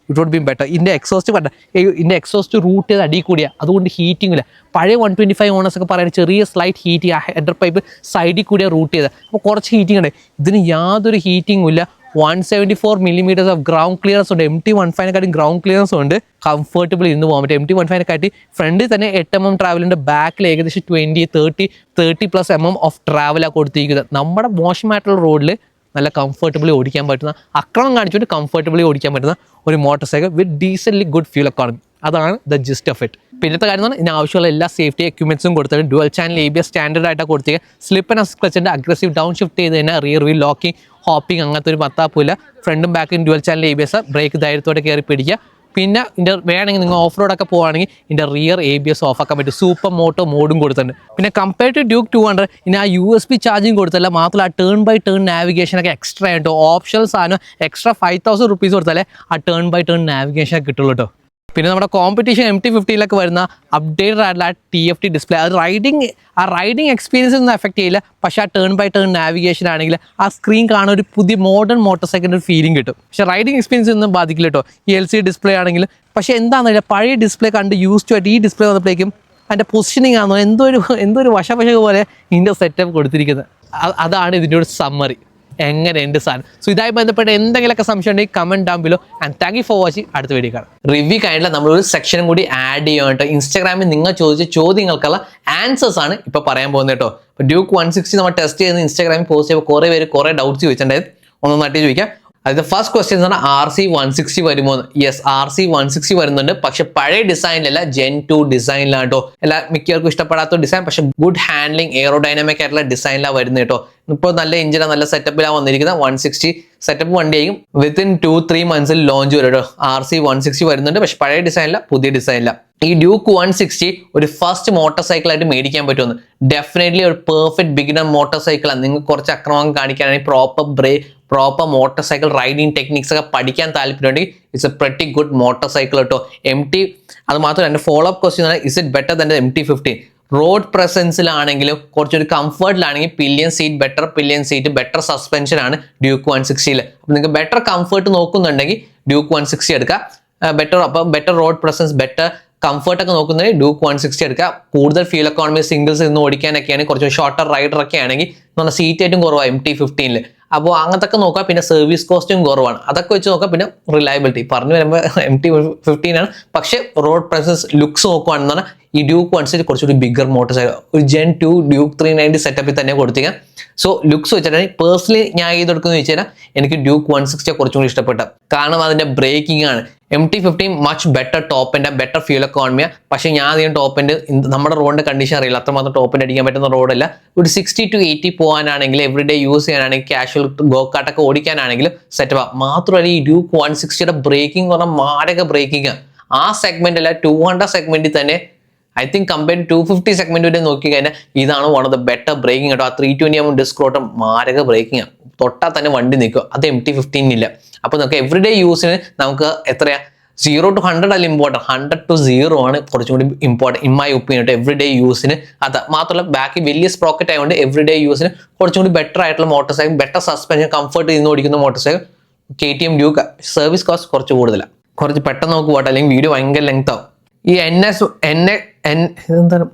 ഇറ്റ് വുഡ് ബി ബെറ്റർ. ഇതിൻ്റെ എക്സോസ്റ്റ് റൂട്ട് ചെയ്ത് അടി കൂടിയാണ്, അതുകൊണ്ട് ഹീറ്റിംഗ് ഇല്ല. പഴയ 125 ഓണേഴ്സ് ഒക്കെ പറയുന്നത് ചെറിയ സ്ലൈറ്റ് ഹീറ്റ്, ആ ഹെഡർ പൈപ്പ് സൈഡിൽ കൂടിയാണ് റൂട്ട് ചെയ്തത്. അപ്പോൾ കുറച്ച് ഹീറ്റിംഗ് ഉണ്ട്. ഇതിന് യാതൊരു ഹീറ്റിംഗും ഇല്ല. 174mm ഓഫ് ഗ്രൗണ്ട് ക്ലിയറൻസ് ഉണ്ട്. MT-15 ഗ്രൗണ്ട് ക്ലിയറൻസ് ഉണ്ട്. കംഫർട്ടബിൾ ഇരുന്ന് പോകാൻ പറ്റും. MT-15 ഫ്രണ്ടിൽ തന്നെ 8mm ട്രാവലുണ്ട്. ബാക്കിൽ ഏകദേശം 30+ ഓഫ് ട്രാവലാണ് കൊടുത്തിരിക്കുന്നത്. നമ്മുടെ മോശമായിട്ടുള്ള റോഡിൽ നല്ല കംഫർട്ടബിളി ഓടിക്കാൻ പറ്റുന്ന, അക്രമം കാണിച്ചുകൊണ്ട് കംഫർട്ടബിളി ഓടിക്കാൻ പറ്റുന്ന ഒരു motor cycle with decently good fuel economy. അതാണ് ദ ജിസ്റ്റ് ഓഫ് ഇറ്റ്. പിന്നത്തെ കാര്യം എന്ന് പറഞ്ഞാൽ ഇതിന് ആവശ്യമുള്ള എല്ലാ സേഫ്റ്റി എക്യുപ്മെൻറ്റ്സും കൊടുത്തിട്ട് ഡുവൽ ചാനൽ ABS സ്റ്റാൻഡേർഡ് ആയിട്ടാണ് കൊടുത്തിരിക്കുക. സ്ലിപ്പ് ആൻഡ് ക്ലച്ചിൻ്റെ അഗ്രസീവ് ഡൗൺ ഷിഫ്റ്റ് ചെയ്ത് തന്നെ റിയർ വീൽ ലോക്കിംഗ്, ഹോപ്പിംഗ് അങ്ങനത്തെ ഒരു മത്താപ്പില്ല. ഫ്രണ്ടും ബാക്കും ഡുവൽ ചാനൽ ABS, ബ്രേക്ക് ധൈര്യത്തോടെ കയറി പിടിക്കുക. പിന്നെ ഇതിൻ്റെ വേണമെങ്കിൽ നിങ്ങൾ ഓഫ് റോഡൊക്കെ പോകുകയാണെങ്കിൽ ഇതിൻ്റെ റിയർ ABS ഓഫ് ആക്കാൻ പറ്റും. സൂപ്പർ മോട്ടോ മോഡും കൊടുത്തിട്ടുണ്ട്. പിന്നെ കമ്പയർഡ് ടു ഡ്യൂക്ക് 200 ഇനി ആ USB ചാർജിങ് കൊടുത്തല്ല, മാത്രമല്ല ആ ടേൺ ബൈ ടേൺ നാവിഗേഷനൊക്കെ എക്സ്ട്രാ ആയിട്ടോ ഓപ്ഷണൽ സാധനം എക്സ്ട്രാ 5000 rupees കൊടുത്താലേ ആ ടേൺ ബൈ ടേൺ നാവിഗേഷൻ കിട്ടുള്ളൂ കേട്ടോ. പിന്നെ നമ്മുടെ കോമ്പറ്റീഷൻ MT-15 വരുന്ന അപ്ഡേറ്റഡ് ആയിട്ടുള്ള TFT ഡിസ്പ്ലേ, അത് റൈഡിങ് എക്സ്പീരിയൻസ് ഒന്നും എഫക്ട് ചെയ്യില്ല. പക്ഷേ ആ ടേൺ ബൈ ടേൺ നാവിഗേഷൻ ആണെങ്കിൽ ആ സ്ക്രീൻ കാണാൻ ഒരു പുതിയ മോഡേൺ മോട്ടോർ സൈക്കിളിൻ്റെ ഒരു ഫീലിംഗ് കിട്ടും. പക്ഷേ റൈഡിങ് എക്സ്പീരിയൻസ് ഒന്നും ബാധിക്കില്ല കേട്ടോ. ഈ LCD ഡിസ്പ്ലേ ആണെങ്കിൽ. പക്ഷേ എന്താണെന്നില്ല, പഴയ ഡിസ്പ്ലേ കണ്ട് യൂസ് ടു ആയിട്ട് ഈ ഡിസ്പ്ലേ വന്നപ്പോഴേക്കും അതിൻ്റെ പൊസിഷനിങ് ആണെന്നോ എന്തോ ഒരു വശവശക പോലെ ഇതിൻ്റെ സെറ്റപ്പ് കൊടുത്തിരിക്കുന്നത്. അതാണ് ഇതിൻ്റെ ഒരു സമ്മറി. എങ്ങനെയുണ്ട് സാധനം? സോ ഇതായി ബന്ധപ്പെട്ട് എന്തെങ്കിലുമൊക്കെ സംശയം ഉണ്ടെങ്കിൽ comment down below. And thank you for watching. അടുത്ത വീഡിയോ കാണാം. റിവ്യൂ കഴിഞ്ഞില്ല നമ്മളൊരു സെക്ഷനും കൂടി ആഡ് ചെയ്യാം കേട്ടോ. ഇൻസ്റ്റാഗ്രാമിൽ നിങ്ങൾ ചോദിച്ച ചോദ്യങ്ങൾക്കുള്ള ആൻസേഴ്സ് ആണ് ഇപ്പോൾ പറയാൻ പോകുന്നത് കേട്ടോ. ഇപ്പോൾ ഡ്യൂക്ക് 160 നമ്മൾ ടെസ്റ്റ് ചെയ്ത് ഇൻസ്റ്റാഗ്രാമിൽ പോസ്റ്റ് ചെയ്യുമ്പോൾ കുറേ പേര് കുറേ ഡൗട്ട്സ് ചോദിച്ചിട്ടുണ്ടായിരുന്നു. ഒന്നും നട്ടി ചോദിക്കാം. അതായത് ഫസ്റ്റ് ക്വസ്റ്റ്യൻ എന്ന് പറഞ്ഞാൽ RC160 വരുമോ? യെസ്, RC160 വരുന്നുണ്ട്. പക്ഷെ പഴയ ഡിസൈനിലല്ല, Gen 2 ഡിസൈനിലാണ് കേട്ടോ. മിക്കവർക്കും ഇഷ്ടപ്പെടാത്ത ഡിസൈൻ, പക്ഷെ ഗുഡ് ഹാൻഡ്ലിംഗ് എയറോഡൈനാമിക് ആയിട്ടുള്ള ഡിസൈനിലാണ് വരുന്നത് കേട്ടോ. ഇപ്പോൾ നല്ല എഞ്ചിനാണ്, നല്ല സെറ്റപ്പിലാണ് വന്നിരിക്കുന്നത്. 160 സെറ്റപ്പ് വണ്ടിയായിരിക്കും. വിത്തിൻ 2-3 months ലോഞ്ച് വരും കേട്ടോ. RC160 വരുന്നുണ്ട്, പക്ഷെ പഴയ ഡിസൈനില്ല, പുതിയ ഡിസൈനില്ല. ഈ ഡ്യൂക്ക് 160 ഒരു ഫസ്റ്റ് മോട്ടോർ സൈക്കിൾ ആയിട്ട് മേടിക്കാൻ പറ്റുമെന്ന്. ഡെഫിനറ്റ്ലി ഒരു പെർഫെക്റ്റ് ബിഗിനർ മോട്ടോർ സൈക്കിളാണ്. നിങ്ങൾക്ക് കുറച്ച് അക്രമം കാണിക്കാനാണെങ്കിൽ proper motor cycle riding techniques ഒക്കെ പഠിക്കാൻ താല്പര്യമുണ്ടെങ്കിൽ it's a pretty good motor cycle കേട്ടോ. അത് മാത്രമല്ല എൻ്റെ ഫോളോ അപ്പ് ക്വസ്റ്റ്യൻ ആണ്, is it better than MT-15? Road പ്രസൻസിലാണെങ്കിലും കുറച്ചൊരു കംഫർട്ടിലാണെങ്കിൽ പില്ലിയൻ സീറ്റ് ബെറ്റർ സസ്പെൻഷൻ ആണ് ഡ്യൂക്ക് 160. അപ്പോൾ നിങ്ങൾക്ക് ബെറ്റർ കംഫർട്ട് നോക്കുന്നുണ്ടെങ്കിൽ ഡ്യൂക്ക് 160 എടുക്കുക. Better road presence, better comfort ഒക്കെ നോക്കുന്നുണ്ടെങ്കിൽ ഡ്യൂക്ക് 160 എടുക്കുക. കൂടുതൽ ഫ്യൂൽ എക്കോണമി സിംഗിൾസ് ഇന്ന് ഓടിക്കാനൊക്കെയാണ്, കുറച്ച് ഷോർട്ടർ റൈഡർ ഒക്കെ ആണെങ്കിൽ നമ്മുടെ സീറ്റ് ഏറ്റവും കുറവാണ് MT-15. അപ്പോൾ അങ്ങനത്തെ നോക്കാം. പിന്നെ സർവീസ് കോസ്റ്റും കുറവാണ്. അതൊക്കെ വെച്ച് നോക്കാം. പിന്നെ റിലയബിലിറ്റി പറഞ്ഞു വരുമ്പോൾ MT-15 ആണ്. പക്ഷേ റോഡ് പ്രസൻസ് ലുക്സ് നോക്കുകയാണെന്ന് പറഞ്ഞാൽ ഈ ഡ്യൂക്ക് 160 കുറച്ചുകൂടി ബിഗർ മോട്ടോർ സൈക്കിൾ, ഒരു Gen 2 ഡ്യൂക്ക് 390 സെറ്റപ്പിൽ തന്നെ കൊടുത്തിരിക്കാം. സോ ലുക്സ് വെച്ചിട്ടുണ്ടെങ്കിൽ പേഴ്സണലി ഞാൻ ചെയ്തെടുക്കുന്നത് വെച്ച് കഴിഞ്ഞാൽ എനിക്ക് ഡ്യൂക്ക് 160 കുറച്ചും കൂടി ഇഷ്ടപ്പെട്ട. കാരണം അതിന്റെ ബ്രേക്കിംഗ് ആണ്. MT-15 much better top end, better fuel എക്കോണമിയാണ്. പക്ഷേ ഞാൻ അധികം ടോപ്പ് എൻഡ് നമ്മുടെ റോഡിന്റെ കണ്ടീഷൻ അറിയില്ല, അത്രമാത്രം ടോപ്പ് എൻഡ് അടിക്കാൻ പറ്റുന്ന റോഡല്ല. ഒരു 60 to 80 പോകാനാണെങ്കിൽ, എവറിഡേ യൂസ് ചെയ്യാനാണെങ്കിൽ, കാഷ്വൽ ഗോകാട്ടൊക്കെ ഓടിക്കാനാണെങ്കിലും സെറ്റപ്പ്. മാത്രമല്ല ഈ ഡ്യൂക്ക് 160യുടെ ബ്രേക്കിംഗ് എന്ന് പറഞ്ഞാൽ മാരക ബ്രേക്കിംഗ് ആണ്. ആ സെഗ്മെന്റിൽ 200 സെഗ്മെന്റിൽ തന്നെ I think compare to 250 segment വരെ നോക്കി കഴിഞ്ഞാൽ ഇതാണ് one of the better braking കേട്ടോ. ആ 320mm ഡിസ്ക് റോട്ടർ മാരക ബ്രേക്കിംഗ് ആണ്. തൊട്ടാൽ തന്നെ വണ്ടി നിൽക്കും. അത് MT-15 ഇല്ല. അപ്പോൾ നമുക്ക് എവറിഡേ യൂസിന് നമുക്ക് എത്രയാ 0 to 100 അല്ല ഇമ്പോർട്ടൻറ്റ്, 100 to 0 ആണ് കുറച്ചും കൂടി important in my opinion. Everyday യൂസിന് അത് മാത്രമല്ല ബാക്കി വലിയ സ്പ്രോക്കറ്റ് ആയതുകൊണ്ട് എവറിഡേ യൂസിന് കുറച്ചും കൂടി ബെറ്റർ ആയിട്ടുള്ള motor cycle, better suspension, comfort ചെയ്ത് ഓടിക്കുന്ന motor cycle KTM Duke. Service cost കുറച്ച് കൂടുതലാണ്. കുറച്ച് പെട്ടെന്ന് നോക്ക് പോട്ടെ, അല്ലെങ്കിൽ വീഡിയോ ഭയങ്കര ലെങ്ത് ആവും. ഈ എന്താണ്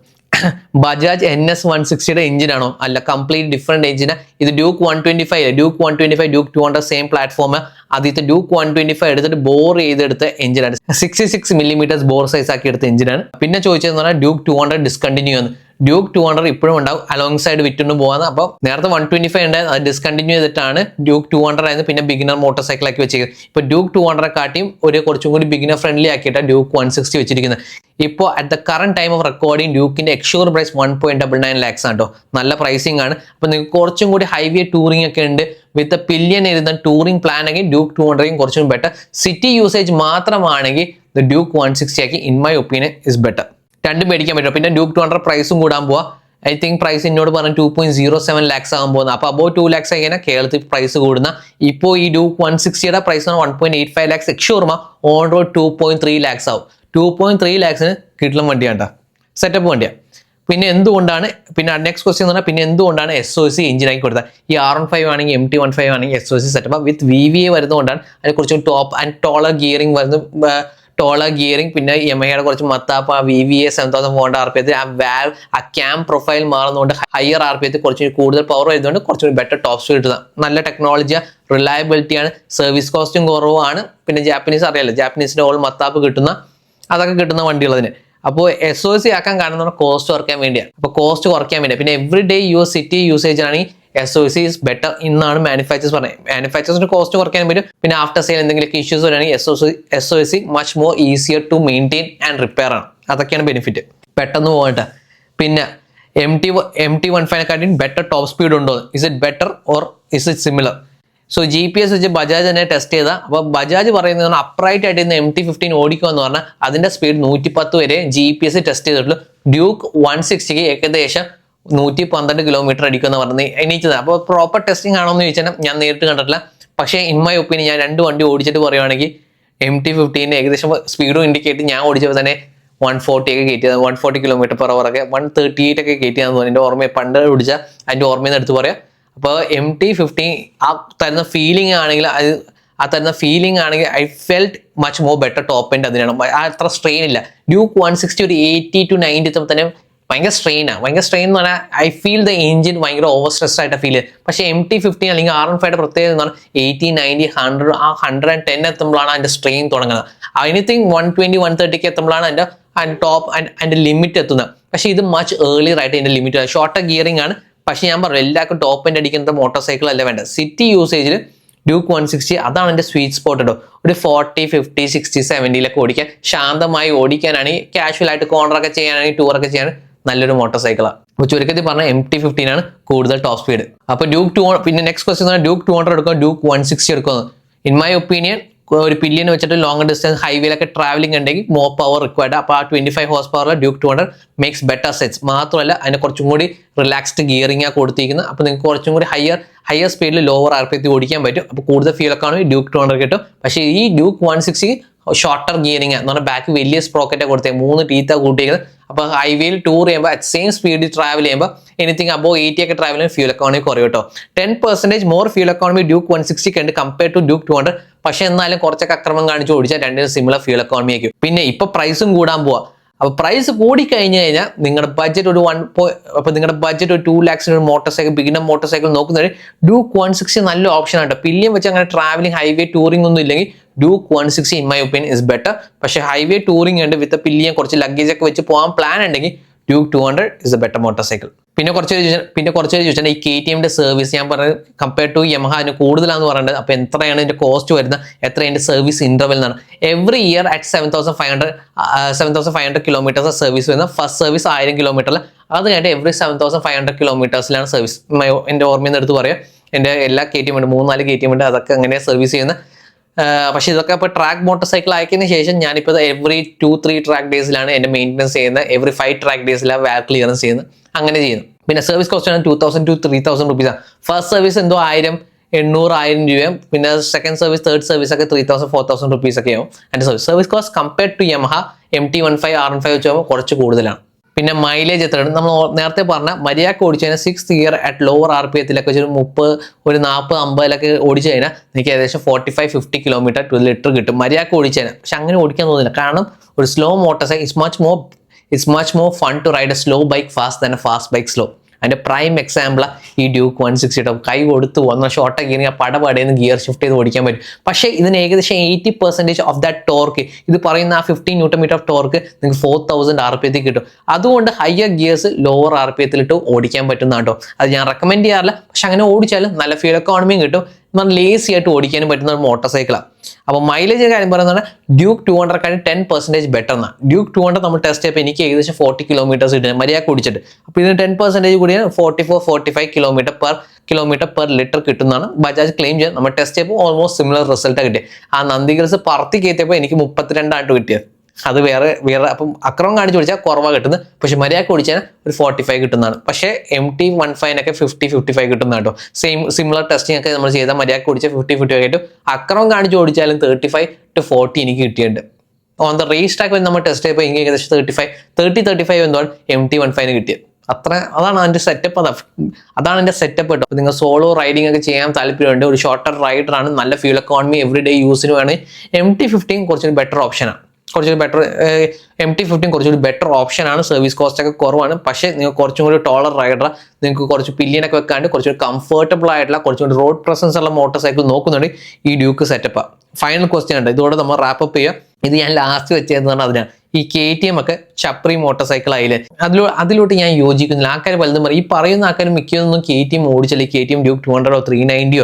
ബജാജ് NS160യുടെ എഞ്ചിനാണോ? അല്ല, കംപ്ലീറ്റ് ഡിഫറെന്റ് എഞ്ചിന്. ഇത് ഡ്യൂക്ക് 125, ഡ്യൂക്ക് 200 സെയിം പ്ലാറ്റ്ഫോം. ആദ്യത്തെ ഡ്യൂക്ക് 125 എടുത്തിട്ട് ബോർ ചെയ്തെടുത്ത എഞ്ചിനാണ്. 66mm ബോർ സൈസ് ആക്കി എടുത്ത എഞ്ചിനാണ്. പിന്നെ ചോദിച്ചതെന്ന് പറഞ്ഞാൽ ഡ്യൂക്ക് 200 ഡിസ്കണ്ടിന്യൂ ആണ്. ഡ്യൂക്ക് 200 ഇപ്പോഴും ഉണ്ടാവും, അലോങ് സൈഡ് വിറ്റുകൊണ്ട് പോകാന്ന്. അപ്പോൾ നേരത്തെ 125 ഉണ്ടായിരുന്നു, അത് ഡിസ്കണ്ടിന്യൂ ചെയ്തിട്ടാണ് ഡ്യൂക്ക് 200 ആയിരുന്നു പിന്നെ ബിഗിനർ മോട്ടോർ സൈക്കിൾ ആക്കി വെച്ചിരിക്കുന്നത്. ഇപ്പോൾ ഡ്യൂക്ക് 200 കാട്ടിയും ഒരു കുറച്ചും കൂടി ബിഗിനർ ഫ്രണ്ട്ലി ആക്കിയിട്ടാണ് ഡ്യൂക്ക് 160 വെച്ചിരിക്കുന്നത്. ഇപ്പോൾ at the current time of recording ഡ്യൂക്കിന്റെ എക്സ്ഷോർ പ്രൈസ് 1.99 lakhs ആണ് കേട്ടോ. നല്ല പ്രൈസിംഗ് ആണ്. അപ്പോൾ നിങ്ങൾക്ക് കുറച്ചും കൂടി ഹൈവേ ടൂറിംഗ് ഒക്കെ ഉണ്ട് വിത്ത് പില്യൻ എഴുതുന്ന ടൂറിംഗ് പ്ലാൻ ആണെങ്കിൽ ഡ്യൂക്ക് 200 കുറച്ചും ബെറ്റർ. സിറ്റി യൂസേജ് മാത്രമാണെങ്കിൽ ദ ഡ്യൂക്ക് 160 ആക്കി in my opinion is better. രണ്ടും മേടിക്കാൻ പറ്റും. പിന്നെ ഡ്യൂക്ക് 200 പ്രൈസും കൂടാൻ പോവാ. ഐ തിങ്ക് പ്രൈസ് എന്നോട് പറഞ്ഞ 2.07 lakhs ആകാൻ പോകുന്നത്. അപ്പോൾ അബൌ 2 lakhs ആയി കഴിഞ്ഞാൽ കേരളത്തിൽ പ്രൈസ് കൂടുന്ന. ഇപ്പോൾ ഈ ഡ്യൂക്ക് 160യുടെ പ്രൈസ് 1.85 lakhs. എക്സ്ഷോർമ ഓൺ റോഡ് 2.3 lakhs ആവും. 2.3 lakhsന് കിട്ടുന്ന വണ്ടിയാണ്, സെറ്റപ്പ് വണ്ടിയാണ്. പിന്നെ എന്തുകൊണ്ടാണ് നെക്സ്റ്റ് ക്വസ്റ്റ്യൻ എന്ന് പറഞ്ഞാൽ പിന്നെ എന്തുകൊണ്ടാണ് SOC എഞ്ചിനാക്കി കൊടുത്തത്? ഈ R15 ആണെങ്കിൽ MT-15 ആണെങ്കിൽ SOC സെറ്റപ്പ് വിത്ത് VVA വരുന്നതുകൊണ്ടാണ്. അതിനെ കുറിച്ച് ടോപ്പ് ആൻഡ് ടോളർ ഗിയറിംഗ് വരുന്ന ടോളർ ഗിയറിംഗ്, പിന്നെ യമഹയുടെ കുറച്ച് മത്താപ്പ്, ആ VVA 7400 RPM, ആ വാൽവ്, ആ ക്യാം പ്രൊഫൈൽ മാറുന്നതുകൊണ്ട് ഹയർ RPM കുറച്ചുകൂടി കൂടുതൽ പവർ വരുന്നതുകൊണ്ട് കുറച്ചുകൂടി ബെറ്റർ ടോപ്പ് സ്പീഡ് കിട്ടുന്നത്. നല്ല ടെക്നോളജിയാണ്, റിലയബിലിറ്റിയാണ്, സർവീസ് കോസ്റ്റും കുറവാണ്. പിന്നെ ജാപ്പനീസ് അറിയാലോ, ജാപ്പനീസിന്റെ ഓൾ മത്താപ്പ് കിട്ടുന്ന അതൊക്കെ കിട്ടുന്ന വണ്ടികളതിന്. അപ്പോൾ SOC ആക്കാൻ കാരണം കോസ്റ്റ് കുറയ്ക്കാൻ വേണ്ടിയാണ്. അപ്പോൾ കോസ്റ്റ് കുറയ്ക്കാൻ വേണ്ടി പിന്നെ എവറി ഡേ സിറ്റി യൂസേജ് ആണെങ്കിൽ SOC ഇസ് ബെറ്റർ എന്നാണ് മാനുഫാക്ചേഴ്സ് പറയുന്നത്. മാനുഫാക്ചേഴ്സിന് കോസ്റ്റ് കുറയ്ക്കാൻ പറ്റും. പിന്നെ ആഫ്റ്റർ സെയിൽ എന്തെങ്കിലും ഇഷ്യൂസ് വരികയാണെങ്കിൽ SOC much more easier to maintain and repair ആണ്. അതൊക്കെയാണ് ബെനിഫിറ്റ്. പെട്ടെന്ന് പോകട്ടെ. പിന്നെ MT-15 ബെറ്റർ ടോപ്പ് സ്പീഡ് ഉണ്ടോ? Is it better or is it similar? So GPS വെച്ച് ബജാജ് തന്നെ ടെസ്റ്റ് ചെയ്താൽ, അപ്പോൾ ബജാജ് പറയുന്നത് അപ്രൈറ്റ് ആയിട്ട് ഇന്ന് MT-15 ഓടിക്കുക എന്ന് പറഞ്ഞാൽ അതിന്റെ സ്പീഡ് 110 വരെ GPS ടെസ്റ്റ് ചെയ്തിട്ടുള്ളൂ. ഡ്യൂക്ക് 160 ഏകദേശം 112 കിലോമീറ്റർ അടിക്കുമെന്ന് പറഞ്ഞ് എണീച്ചത്. അപ്പോൾ പ്രോപ്പർ ടെസ്റ്റിംഗ് ആണോ എന്ന് ചോദിച്ചാൽ ഞാൻ നേരിട്ട് കണ്ടിട്ടില്ല. പക്ഷേ ഇൻ മൈ ഒപ്പീനിയൻ ഞാൻ 2 വണ്ടി ഓടിച്ചിട്ട് പറയുവാണെങ്കിൽ MT-15 ഏകദേശം സ്പീഡും ഇൻഡിക്കേറ്റ് ഞാൻ ഓടിച്ചപ്പോൾ തന്നെ 140 ഒക്കെ കയറ്റിയത്, 140 km/h ഒക്കെ 138 ഒക്കെ കയറ്റിയാന്ന് തോന്നുന്നു. എൻ്റെ ഓർമ്മ പണ്ട് ഓടിച്ച അതിൻ്റെ ഓർമ്മയിൽ നിന്ന് എടുത്ത് പറയാം. അപ്പോൾ MT-15 ആ തരുന്ന ഫീലിംഗ് ആണെങ്കിൽ I felt much more better top end അതിനാണ്. അത്ര സ്ട്രെയിൻ ഇല്ല. ഡ്യൂക്ക് 160 ഒരു 80 to 90 എത്തുമ്പോൾ തന്നെ ഭയങ്കര സ്ട്രെയിൻ എന്ന് പറഞ്ഞാൽ ഐ ഫീൽ ദ എഞ്ചിൻ ഭയങ്കര ഓവർ സ്ട്രെസ്ഡ് ആയിട്ട് ഫീൽ ചെയ്യും. പക്ഷേ MT-15 അല്ലെങ്കിൽ R15 പ്രത്യേകത എന്ന് പറഞ്ഞാൽ 80, 90, 100 ആ 110 എത്തുമ്പോഴാണ് അതിന്റെ സ്ട്രെയിൻ തുടങ്ങുന്നത്. എനിത്തിങ് 120, 130 എത്തുമ്പോഴാണ് അതിന്റെ ടോപ്പ് അതിന്റെ ലിമിറ്റ് എത്തുന്നത്. പക്ഷേ ഇത് മച്ച് ഏർലിയർ ആയിട്ട് അതിന്റെ ലിമിറ്റ് ഷോർട്ടർ ഗിയറിംഗ് ആണ്. പക്ഷെ ഞാൻ പറഞ്ഞു എല്ലാവർക്കും ടോപ്പ് എൻഡ് അടിക്കുന്നത് മോട്ടോർ സൈക്കിൾ അല്ല വേണ്ട. സിറ്റി യൂസേജിൽ ഡ്യൂക്ക് 160 അതാണ് എൻ്റെ സ്വീറ്റ് സ്പോട്ട് കേട്ടോ. ഒരു 40, 50, 60, 70 ഓടിക്കാൻ ശാന്തമായി ഓടിക്കാനാണെങ്കിൽ കാഷ്വൽ ആയിട്ട് കോർണറൊക്കെ ചെയ്യാനാണെങ്കിൽ ടൂറൊക്കെ ചെയ്യാൻ നല്ലൊരു മോട്ടോർ സൈക്കിളാണ്. അപ്പോൾ ചുരുക്കത്തിൽ പറഞ്ഞാൽ MT-15 ആണ് കൂടുതൽ ടോപ്പ് സ്പീഡ്. അപ്പോൾ ഡ്യൂക്ക് 200 പിന്നെ നെക്സ്റ്റ് ക്വസ്റ്റ്യൻ ഡ്യൂക്ക് 200 എടുക്കുക, ഡ്യൂക്ക് 160 എടുക്കുന്നത്. ഇൻ മൈ ഒപ്പീനിയൻ ഒരു പില്ലിയൻ വെച്ചിട്ട് ലോങ് ഡിസ്റ്റൻസ് ഹൈവേയിലൊക്കെ ട്രാവലിംഗ് ഉണ്ടെങ്കിൽ മോർ പവർ റിക്വയർഡ്. അപ്പോൾ ആ 25 horse power Duke 200 makes better sets. മാത്രമല്ല അതിന് കുറച്ചും കൂടി റിലാക്സ്ഡ് ഗിയറിംഗ് ആ കൊടുത്തിരിക്കുന്നത്. അപ്പോൾ നിങ്ങൾക്ക് കുറച്ചും കൂടി ഹയർ സ്പീഡിൽ ലോവർ RPM ഓടിക്കാൻ പറ്റും. അപ്പോൾ കൂടുതൽ ഫീലൊക്കെ ആണെങ്കിൽ ഡ്യൂക്ക് 200 കിട്ടും. പക്ഷേ ഈ ഡ്യൂക്ക് 160 ഷോർട്ടർ ഗിയറിംഗ് എന്ന് പറഞ്ഞാൽ ബാക്ക് വലിയ സ്പ്രോക്കറ്റ് കൊടുത്തേ 3 ടീത്താ കൂട്ടിയിരിക്കുന്നത്. അപ്പോൾ ഹൈവേയിൽ ടൂർ ചെയ്യുമ്പോൾ അറ്റ് സെയിം സ്പീഡിൽ ട്രാവൽ ചെയ്യുമ്പോൾ എനിത്തിങ് അബോ 80 ഒക്കെ ട്രാവൽ ചെയ്യുമ്പോൾ ഫ്യൂൽ എക്കോണമി കുറയും കേട്ടോ. 10% മോർ ഫ്യൂൽ എക്കോണമി ഡ്യൂക്ക് 160 ഉണ്ട് കമ്പയർ ടു ഡ്യൂക്ക് 200. പക്ഷെ എന്നാലും കുറച്ചൊക്കെ അക്രമം കാണിച്ച് ഓടിച്ചാൽ രണ്ടിനും സിമിലർ ഫ്യൂൽ എക്കോണമി ആയിരിക്കും. പിന്നെ ഇപ്പൊ പ്രൈസും കൂടാൻ പോവാ. അപ്പോൾ പ്രൈസ് കൂടി കഴിഞ്ഞ് കഴിഞ്ഞാൽ നിങ്ങളുടെ ബഡ്ജറ്റ് ഒരു നിങ്ങളുടെ ബഡ്ജറ്റ് ഒരു 2 lakhs ഒരു motor cycle beginner motor cycle നോക്കുന്നവർ ഡ്യൂക്ക് 160 നല്ല ഓപ്ഷൻ ആണ്. പില്ലിയം വെച്ച് അങ്ങനെ ട്രാവലിംഗ് ഹൈവേ ടൂറിംഗ് ഒന്നും ഇല്ലെങ്കിൽ Duke 160 in my opinion is better. പക്ഷേ ഹൈവേ ടൂറിംഗ് ഉണ്ട് വിത്ത് പില്ലിയം കുറച്ച് ലഗേജ് ഒക്കെ വെച്ച് പോകാൻ പ്ലാൻ ഉണ്ടെങ്കിൽ Duke 200 is A better motor cycle. പിന്നെ കുറച്ച് ചോദിച്ചാൽ ഈ KTMന്റെ സർവീസ് ഞാൻ പറഞ്ഞത് കമ്പയർ ടു യമഹ അതിന് കൂടുതലാണെന്ന് പറയുന്നത്. അപ്പോൾ എത്രയാണ് ഇതിന്റെ കോസ്റ്റ് വരുന്നത്, എത്ര അതിന്റെ സർവീസ് ഇന്റർവെൽ എന്നാണ്. Every year at 7,500 kilometres service വരുന്നത്. ഫസ്റ്റ് സർവീസ് 1000 കിലോമീറ്ററിൽ, അത് കഴിഞ്ഞിട്ട് എവറി 7,500 കിലോമീറ്റേഴ്സിലാണ് സർവീസ്. എൻ്റെ ഓർമ്മയിൽ നിന്ന് എടുത്ത് പറയാം. എൻ്റെ എല്ലാ KTM ഉണ്ട്, 3-4 KTM ഉണ്ട്, അതൊക്കെ അങ്ങനെ സർവീസ് ചെയ്യുന്ന. പക്ഷെ ഇതൊക്കെ ഇപ്പോൾ ട്രാക്ക് മോട്ടോർ സൈക്കിൾ ആക്കിയതിന് ശേഷം ഞാനിപ്പോൾ എവറി 2-3 ട്രാക്ക് ഡേയ്സിലാണ് എൻ്റെ മെയിൻ്റനൻസ് ചെയ്യുന്നത്. എവറി 5 ട്രാക്ക് ഡേയ്സിലാണ് വാൽ ക്ലിയറൻസ് ചെയ്യുന്നത്. അങ്ങനെ ചെയ്യുന്നു. പിന്നെ സർവീസ് കോസ്റ്റ് ആണ് 2,000 to 3,000 റുപ്പീസാണ്. ഫസ്റ്റ് സർവീസ് എന്തോ 1000, 800-1000 രൂപയും. പിന്നെ സെക്കൻഡ് സർവീസ്, തേർഡ് സർവീസ് ഒക്കെ 3,000-4,000 റുപ്പീസ് ഒക്കെ ആവും. എൻ്റെ service cost compared to Yamaha MT-15, R15 വെച്ച് പോകുമ്പോൾ കുറച്ച് കൂടുതലാണ്. പിന്നെ മൈലേജ് എത്രയാണ് നമ്മൾ നേരത്തെ പറഞ്ഞ മര്യാദക്ക് ഓടിച്ചു കഴിഞ്ഞാൽ 6th ഇയർ അറ്റ് ലോവർ RPM-ത്തിലൊക്കെ വെച്ച് 30, 40, 50 ഓടിച്ചു കഴിഞ്ഞാൽ എനിക്ക് ഏകദേശം 45-50 കിലോമീറ്റർ ടു ലിറ്റർ കിട്ടും മര്യാദക്ക് ഓടിച്ചു കഴിഞ്ഞാൽ. പക്ഷെ അങ്ങനെ ഓടിക്കാൻ തോന്നില്ല. കാരണം ഒരു slow motorcycle it's much more fun to ride a slow bike fast than a fast bike slow. അതിന്റെ പ്രൈം എക്സാമ്പിൾ ഈ ഡ്യൂക്ക് 160 കൈ കൊടുത്ത് വന്ന ഷോർട്ട് ഗിയറിംഗ് പടപടയെന്ന് ഗിയർ ഷിഫ്റ്റ് ചെയ്ത് ഓടിക്കാൻ പറ്റും. പക്ഷേ ഇതിന് ഏകദേശം 80% ഓഫ് ദാറ്റ് ടോർക്ക്, ഇത് പറയുന്ന ആ 15 Nm ഓഫ് ടോർക്ക് നിങ്ങൾക്ക് 4,000 RPM കിട്ടും. അതുകൊണ്ട് ഹയർ ഗിയേഴ്സ് ലോവർ RPM-ത്തിലിട്ട് ഓടിക്കാൻ പറ്റുന്ന കേട്ടോ. അത് ഞാൻ റെക്കമെൻഡ് ചെയ്യാറില്ല. പക്ഷെ അങ്ങനെ ഓടിച്ചാലും നല്ല ഫ്യൂൽ എക്കോണമിയും കിട്ടും. നമ്മൾ ലേസി ആയിട്ട് ഓടിക്കാനും പറ്റുന്ന ഒരു മോട്ടോർ സൈക്കിളാണ്. അപ്പോൾ മൈലേജ് കാര്യം പറയുന്നത് ഡ്യൂക്ക് 200 10% ബെറ്റർ എന്നാണ്. ഡ്യൂക്ക് 200 നമ്മൾ ടെസ്റ്റ് ചെയ്യപ്പോൾ എനിക്ക് ഏകദേശം 40 കിലോമീറ്റേഴ്സ് കിട്ടുന്നത് മര്യാദക്ക് ഓടിച്ചിട്ട്. അപ്പോൾ ഇതിന് 10% കൂടിയാണ് 44-45 കിലോമീറ്റർ പെർ ലിറ്റർ കിട്ടുന്നതാണ് ബജാജ് ക്ലെയിം ചെയ്യുന്നത്. നമ്മൾ ടെസ്റ്റ് ചെയ്യപ്പോൾ ഓൾമോസ്റ്റ് സിമിലർ റിസൾട്ടാണ് കിട്ടിയത്. ആ നന്ദി ഹിൽസ് പറത്തി കയറ്റിയപ്പോൾ എനിക്ക് 32 കിട്ടിയത്. അത് വേറെ അപ്പം അക്രമം കാണിച്ച് ഓടിച്ചാൽ കുറവാണ് കിട്ടുന്നത്. പക്ഷെ മര്യാദക്ക് ഓടിച്ചാൽ ഒരു 45 കിട്ടുന്നതാണ്. പക്ഷേ MT-15 50-55 കിട്ടുന്ന കേട്ടോ. സിമിലർ ടെസ്റ്റിംഗ് ഒക്കെ നമ്മൾ ചെയ്താൽ മര്യാദക്ക് ഓടിച്ചാൽ 50-55 കിട്ടും. അക്രമം കാണിച്ച് ഓടിച്ചാലും 35 to 40 എനിക്ക് കിട്ടിയിട്ടുണ്ട്. ഓൺ ദ റേസ് ട്രാക്ക് നമ്മൾ ടെസ്റ്റ് ചെയ്തപ്പോൾ എനിക്ക് ഏകദേശം 30-35 എന്താണ് MT-15 കിട്ടിയത്. അതാണ് അതിന്റെ സെറ്റപ്പ്. അതാണ് എൻ്റെ സെറ്റപ്പ് കേട്ടോ. നിങ്ങൾ സോളോ റൈഡിംഗ് ഒക്കെ ചെയ്യാൻ താല്പര്യമുണ്ട്, ഒരു ഷോർട്ടർ റൈഡറാണ്, നല്ല ഫ്യൂൽ എക്കോണമി എവറി ഡേ യൂസിന് വേണമെങ്കിൽ MT-15 കുറച്ചൊരു ബെറ്റർ ഓപ്ഷനാണ്. കുറച്ചൊരു ബെറ്റർ MT-15 കുറച്ചൊരു ബെറ്റർ ഓപ്ഷനാണ്. സർവീസ് കോസ്റ്റ് ഒക്കെ കുറവാണ്. പക്ഷേ നിങ്ങൾ കുറച്ചും കൂടി ടോളർ റൈഡർ, നിങ്ങൾക്ക് കുറച്ച് പില്ലിയനൊക്കെ വെക്കാണ്ട് കുറച്ചൊരു കംഫർട്ടബിൾ ആയിട്ടുള്ള കുറച്ചുകൂടി റോഡ് പ്രസൻസ് ഉള്ള മോട്ടോർ സൈക്കിൾ നോക്കുന്നുണ്ട് ഈ ഡ്യൂക്ക് സെറ്റപ്പ്. ഫൈനൽ ക്വസ്റ്റ്യൻ ഉണ്ട്, ഇതോടെ നമ്മൾ റാപ്പപ്പ് ചെയ്യുക. ഇത് ഞാൻ ലാസ്റ്റ് വെച്ചതെന്ന് പറഞ്ഞാൽ അതിനാണ് ഈ KTM ഒക്കെ ചപ്രി മോട്ടോർ സൈക്കിൾ ആയില്ലേ, അതിലോട്ട് ഞാൻ യോജിക്കുന്നില്ല. ആൾക്കാർ പലതും പറയും, ഈ പറയുന്ന ആൾക്കാർ മിക്കതൊന്നും KTM ഓടിച്ചില്ല. KTM ഡ്യൂക്ക് 200 390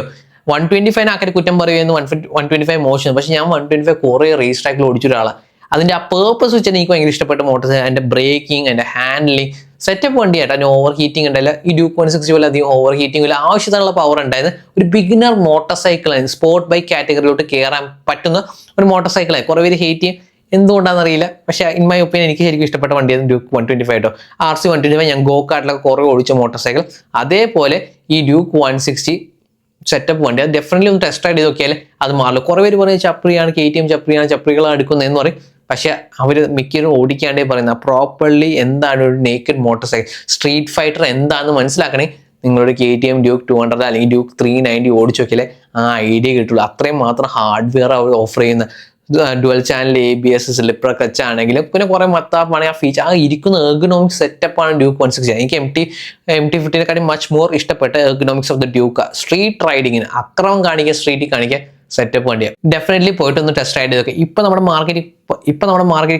125 ആൾക്കാർ കുറ്റം പറയുമെന്ന്. 125 മോശം, പക്ഷെ ഞാൻ 125 കുറേ റേസ് ട്രാക്കിൽ ഓടിച്ച ഒരാളാണ്. അതിന്റെ ആ പേർപ്പസ് വെച്ചാൽ എനിക്ക് ഭയങ്കര ഇഷ്ടപ്പെട്ട മോട്ടോർ സൈക്കിൾ. അതിന്റെ ബ്രേക്കിംഗ്, അതിന്റെ ഹാൻഡ്ലിംഗ് സെറ്റപ്പ് വണ്ടിയായിട്ട്. അതിന് ഓവർ ഹീറ്റിംഗ് ഉണ്ടായില്ല. ഈ ഡ്യൂക്ക് 160 പോലെ അധികം ഓവർ ഹീറ്റിംഗ് ഇല്ല. ആവശ്യത്തിനുള്ള പവർ ഉണ്ടായത്. ഒരു ബിഗിനർ മോട്ടോർ സൈക്കിളാണ്, സ്പോർട്ട് ബൈക്ക് കാറ്റഗറിയിലോട്ട് കയറാൻ പറ്റുന്ന ഒരു മോട്ടോർ സൈക്കിളാണ്. കുറേ പേര് ഹേറ്റ് ചെയ്യും, എന്തുകൊണ്ടാണെന്ന് അറിയില്ല. പക്ഷേ ഇൻ മൈ ഒപ്പീനിയൻ എനിക്ക് ശരിക്കും ഇഷ്ടപ്പെട്ട വണ്ടിയായിരുന്നു ഡ്യൂക്ക് 125 കേട്ടോ. RC 125 ഞാൻ ഗോ കാർട്ടിലൊക്കെ കുറേ ഓടിച്ച മോട്ടോർ സൈക്കിൾ. അതേപോലെ ഈ ഡ്യൂക്ക് 160 സെറ്റപ്പ് വണ്ടി, അത് ഡെഫിനറ്റ്ലി ഒന്ന് ടെസ്റ്റ് റൈഡ് ചെയ്ത് നോക്കിയാൽ അത് മാറില്ല. കുറേ പേര് പറയും ചപ്രിയാണ്, KTM ചപ്രിയാണ്, ചപ്രികളാണ് എടുക്കുന്നതെന്ന് പറയും. പക്ഷെ അവർ മിക്കവരും ഓടിക്കാണ്ടേ പറയുന്നത് പ്രോപ്പർലി എന്താണ് ഒരു naked motor cycle, street fighter എന്താണെന്ന് മനസ്സിലാക്കണേ നിങ്ങളൊരു KTM ഡ്യൂക്ക് 200 അല്ലെങ്കിൽ ഡ്യൂക്ക് 390 ഓടിച്ചു നോക്കിയാലേ ആ ഐഡിയ കിട്ടുള്ളൂ. അത്രയും മാത്രം ഹാർഡ്വെയർ അവർ ഓഫർ ചെയ്യുന്ന dual channel ABS, slipper clutch ആണെങ്കിലും പിന്നെ കുറേ മത്താപ്പാണ്. ആ ഫീച്ചർ, ആ ഇരിക്കുന്ന എർഗണോമിക് സെറ്റപ്പാണ് ഡ്യൂക്ക് 160. എനിക്ക് MT-15 മച്ച് മോർ ഇഷ്ടപ്പെട്ട ergonomics of the Duke. Street റൈഡിങ്ങിന് അക്രമം കാണിക്കുക, സ്ട്രീറ്റിൽ കാണിക്കുക സെറ്റപ്പ് വണ്ടിയാണ്. ഡെഫിനറ്റ്ലി പോയിട്ട് ഒന്ന് ടെസ്റ്റ് റൈഡ് ചെയ്തൊക്കെ. ഇപ്പൊ നമ്മുടെ മാർക്കറ്റിൽ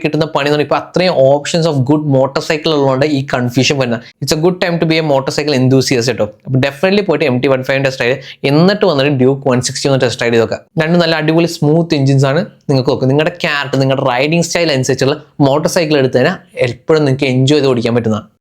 കിട്ടുന്ന പണി എന്ന് പറഞ്ഞാൽ ഇപ്പൊ അത്രയും options of good motor cycle ഉള്ളതുകൊണ്ട് ഈ കൺഫ്യൂഷൻ വരുന്നത്. It's a good time to be a motor cycle enthusiast കേട്ടോ. അപ്പോൾ ഡെഫിനറ്റ്ലി പോയിട്ട് MT-15 ടെസ്റ്റ് റൈഡ്, എന്നിട്ട് വന്നിട്ട് ഡ്യൂക്ക് 160 ഒന്ന് ടെസ്റ്റ് റൈഡ് ചെയ്തൊക്കെ. രണ്ടും നല്ല അടിപൊളി സ്മൂത്ത് എഞ്ചിൻസ് ആണ്. നിങ്ങൾക്ക് നോക്കുക, നിങ്ങളുടെ ക്യാരക്ടർ, നിങ്ങളുടെ റൈഡിങ് സ്റ്റൈൽ അനുസരിച്ചുള്ള മോട്ടോർ സൈക്കിൾ എടുത്ത് തന്നെ എപ്പോഴും നിങ്ങൾക്ക് എൻജോയ് ചെയ്ത് ഓടിക്കാൻ പറ്റുന്നതാണ്.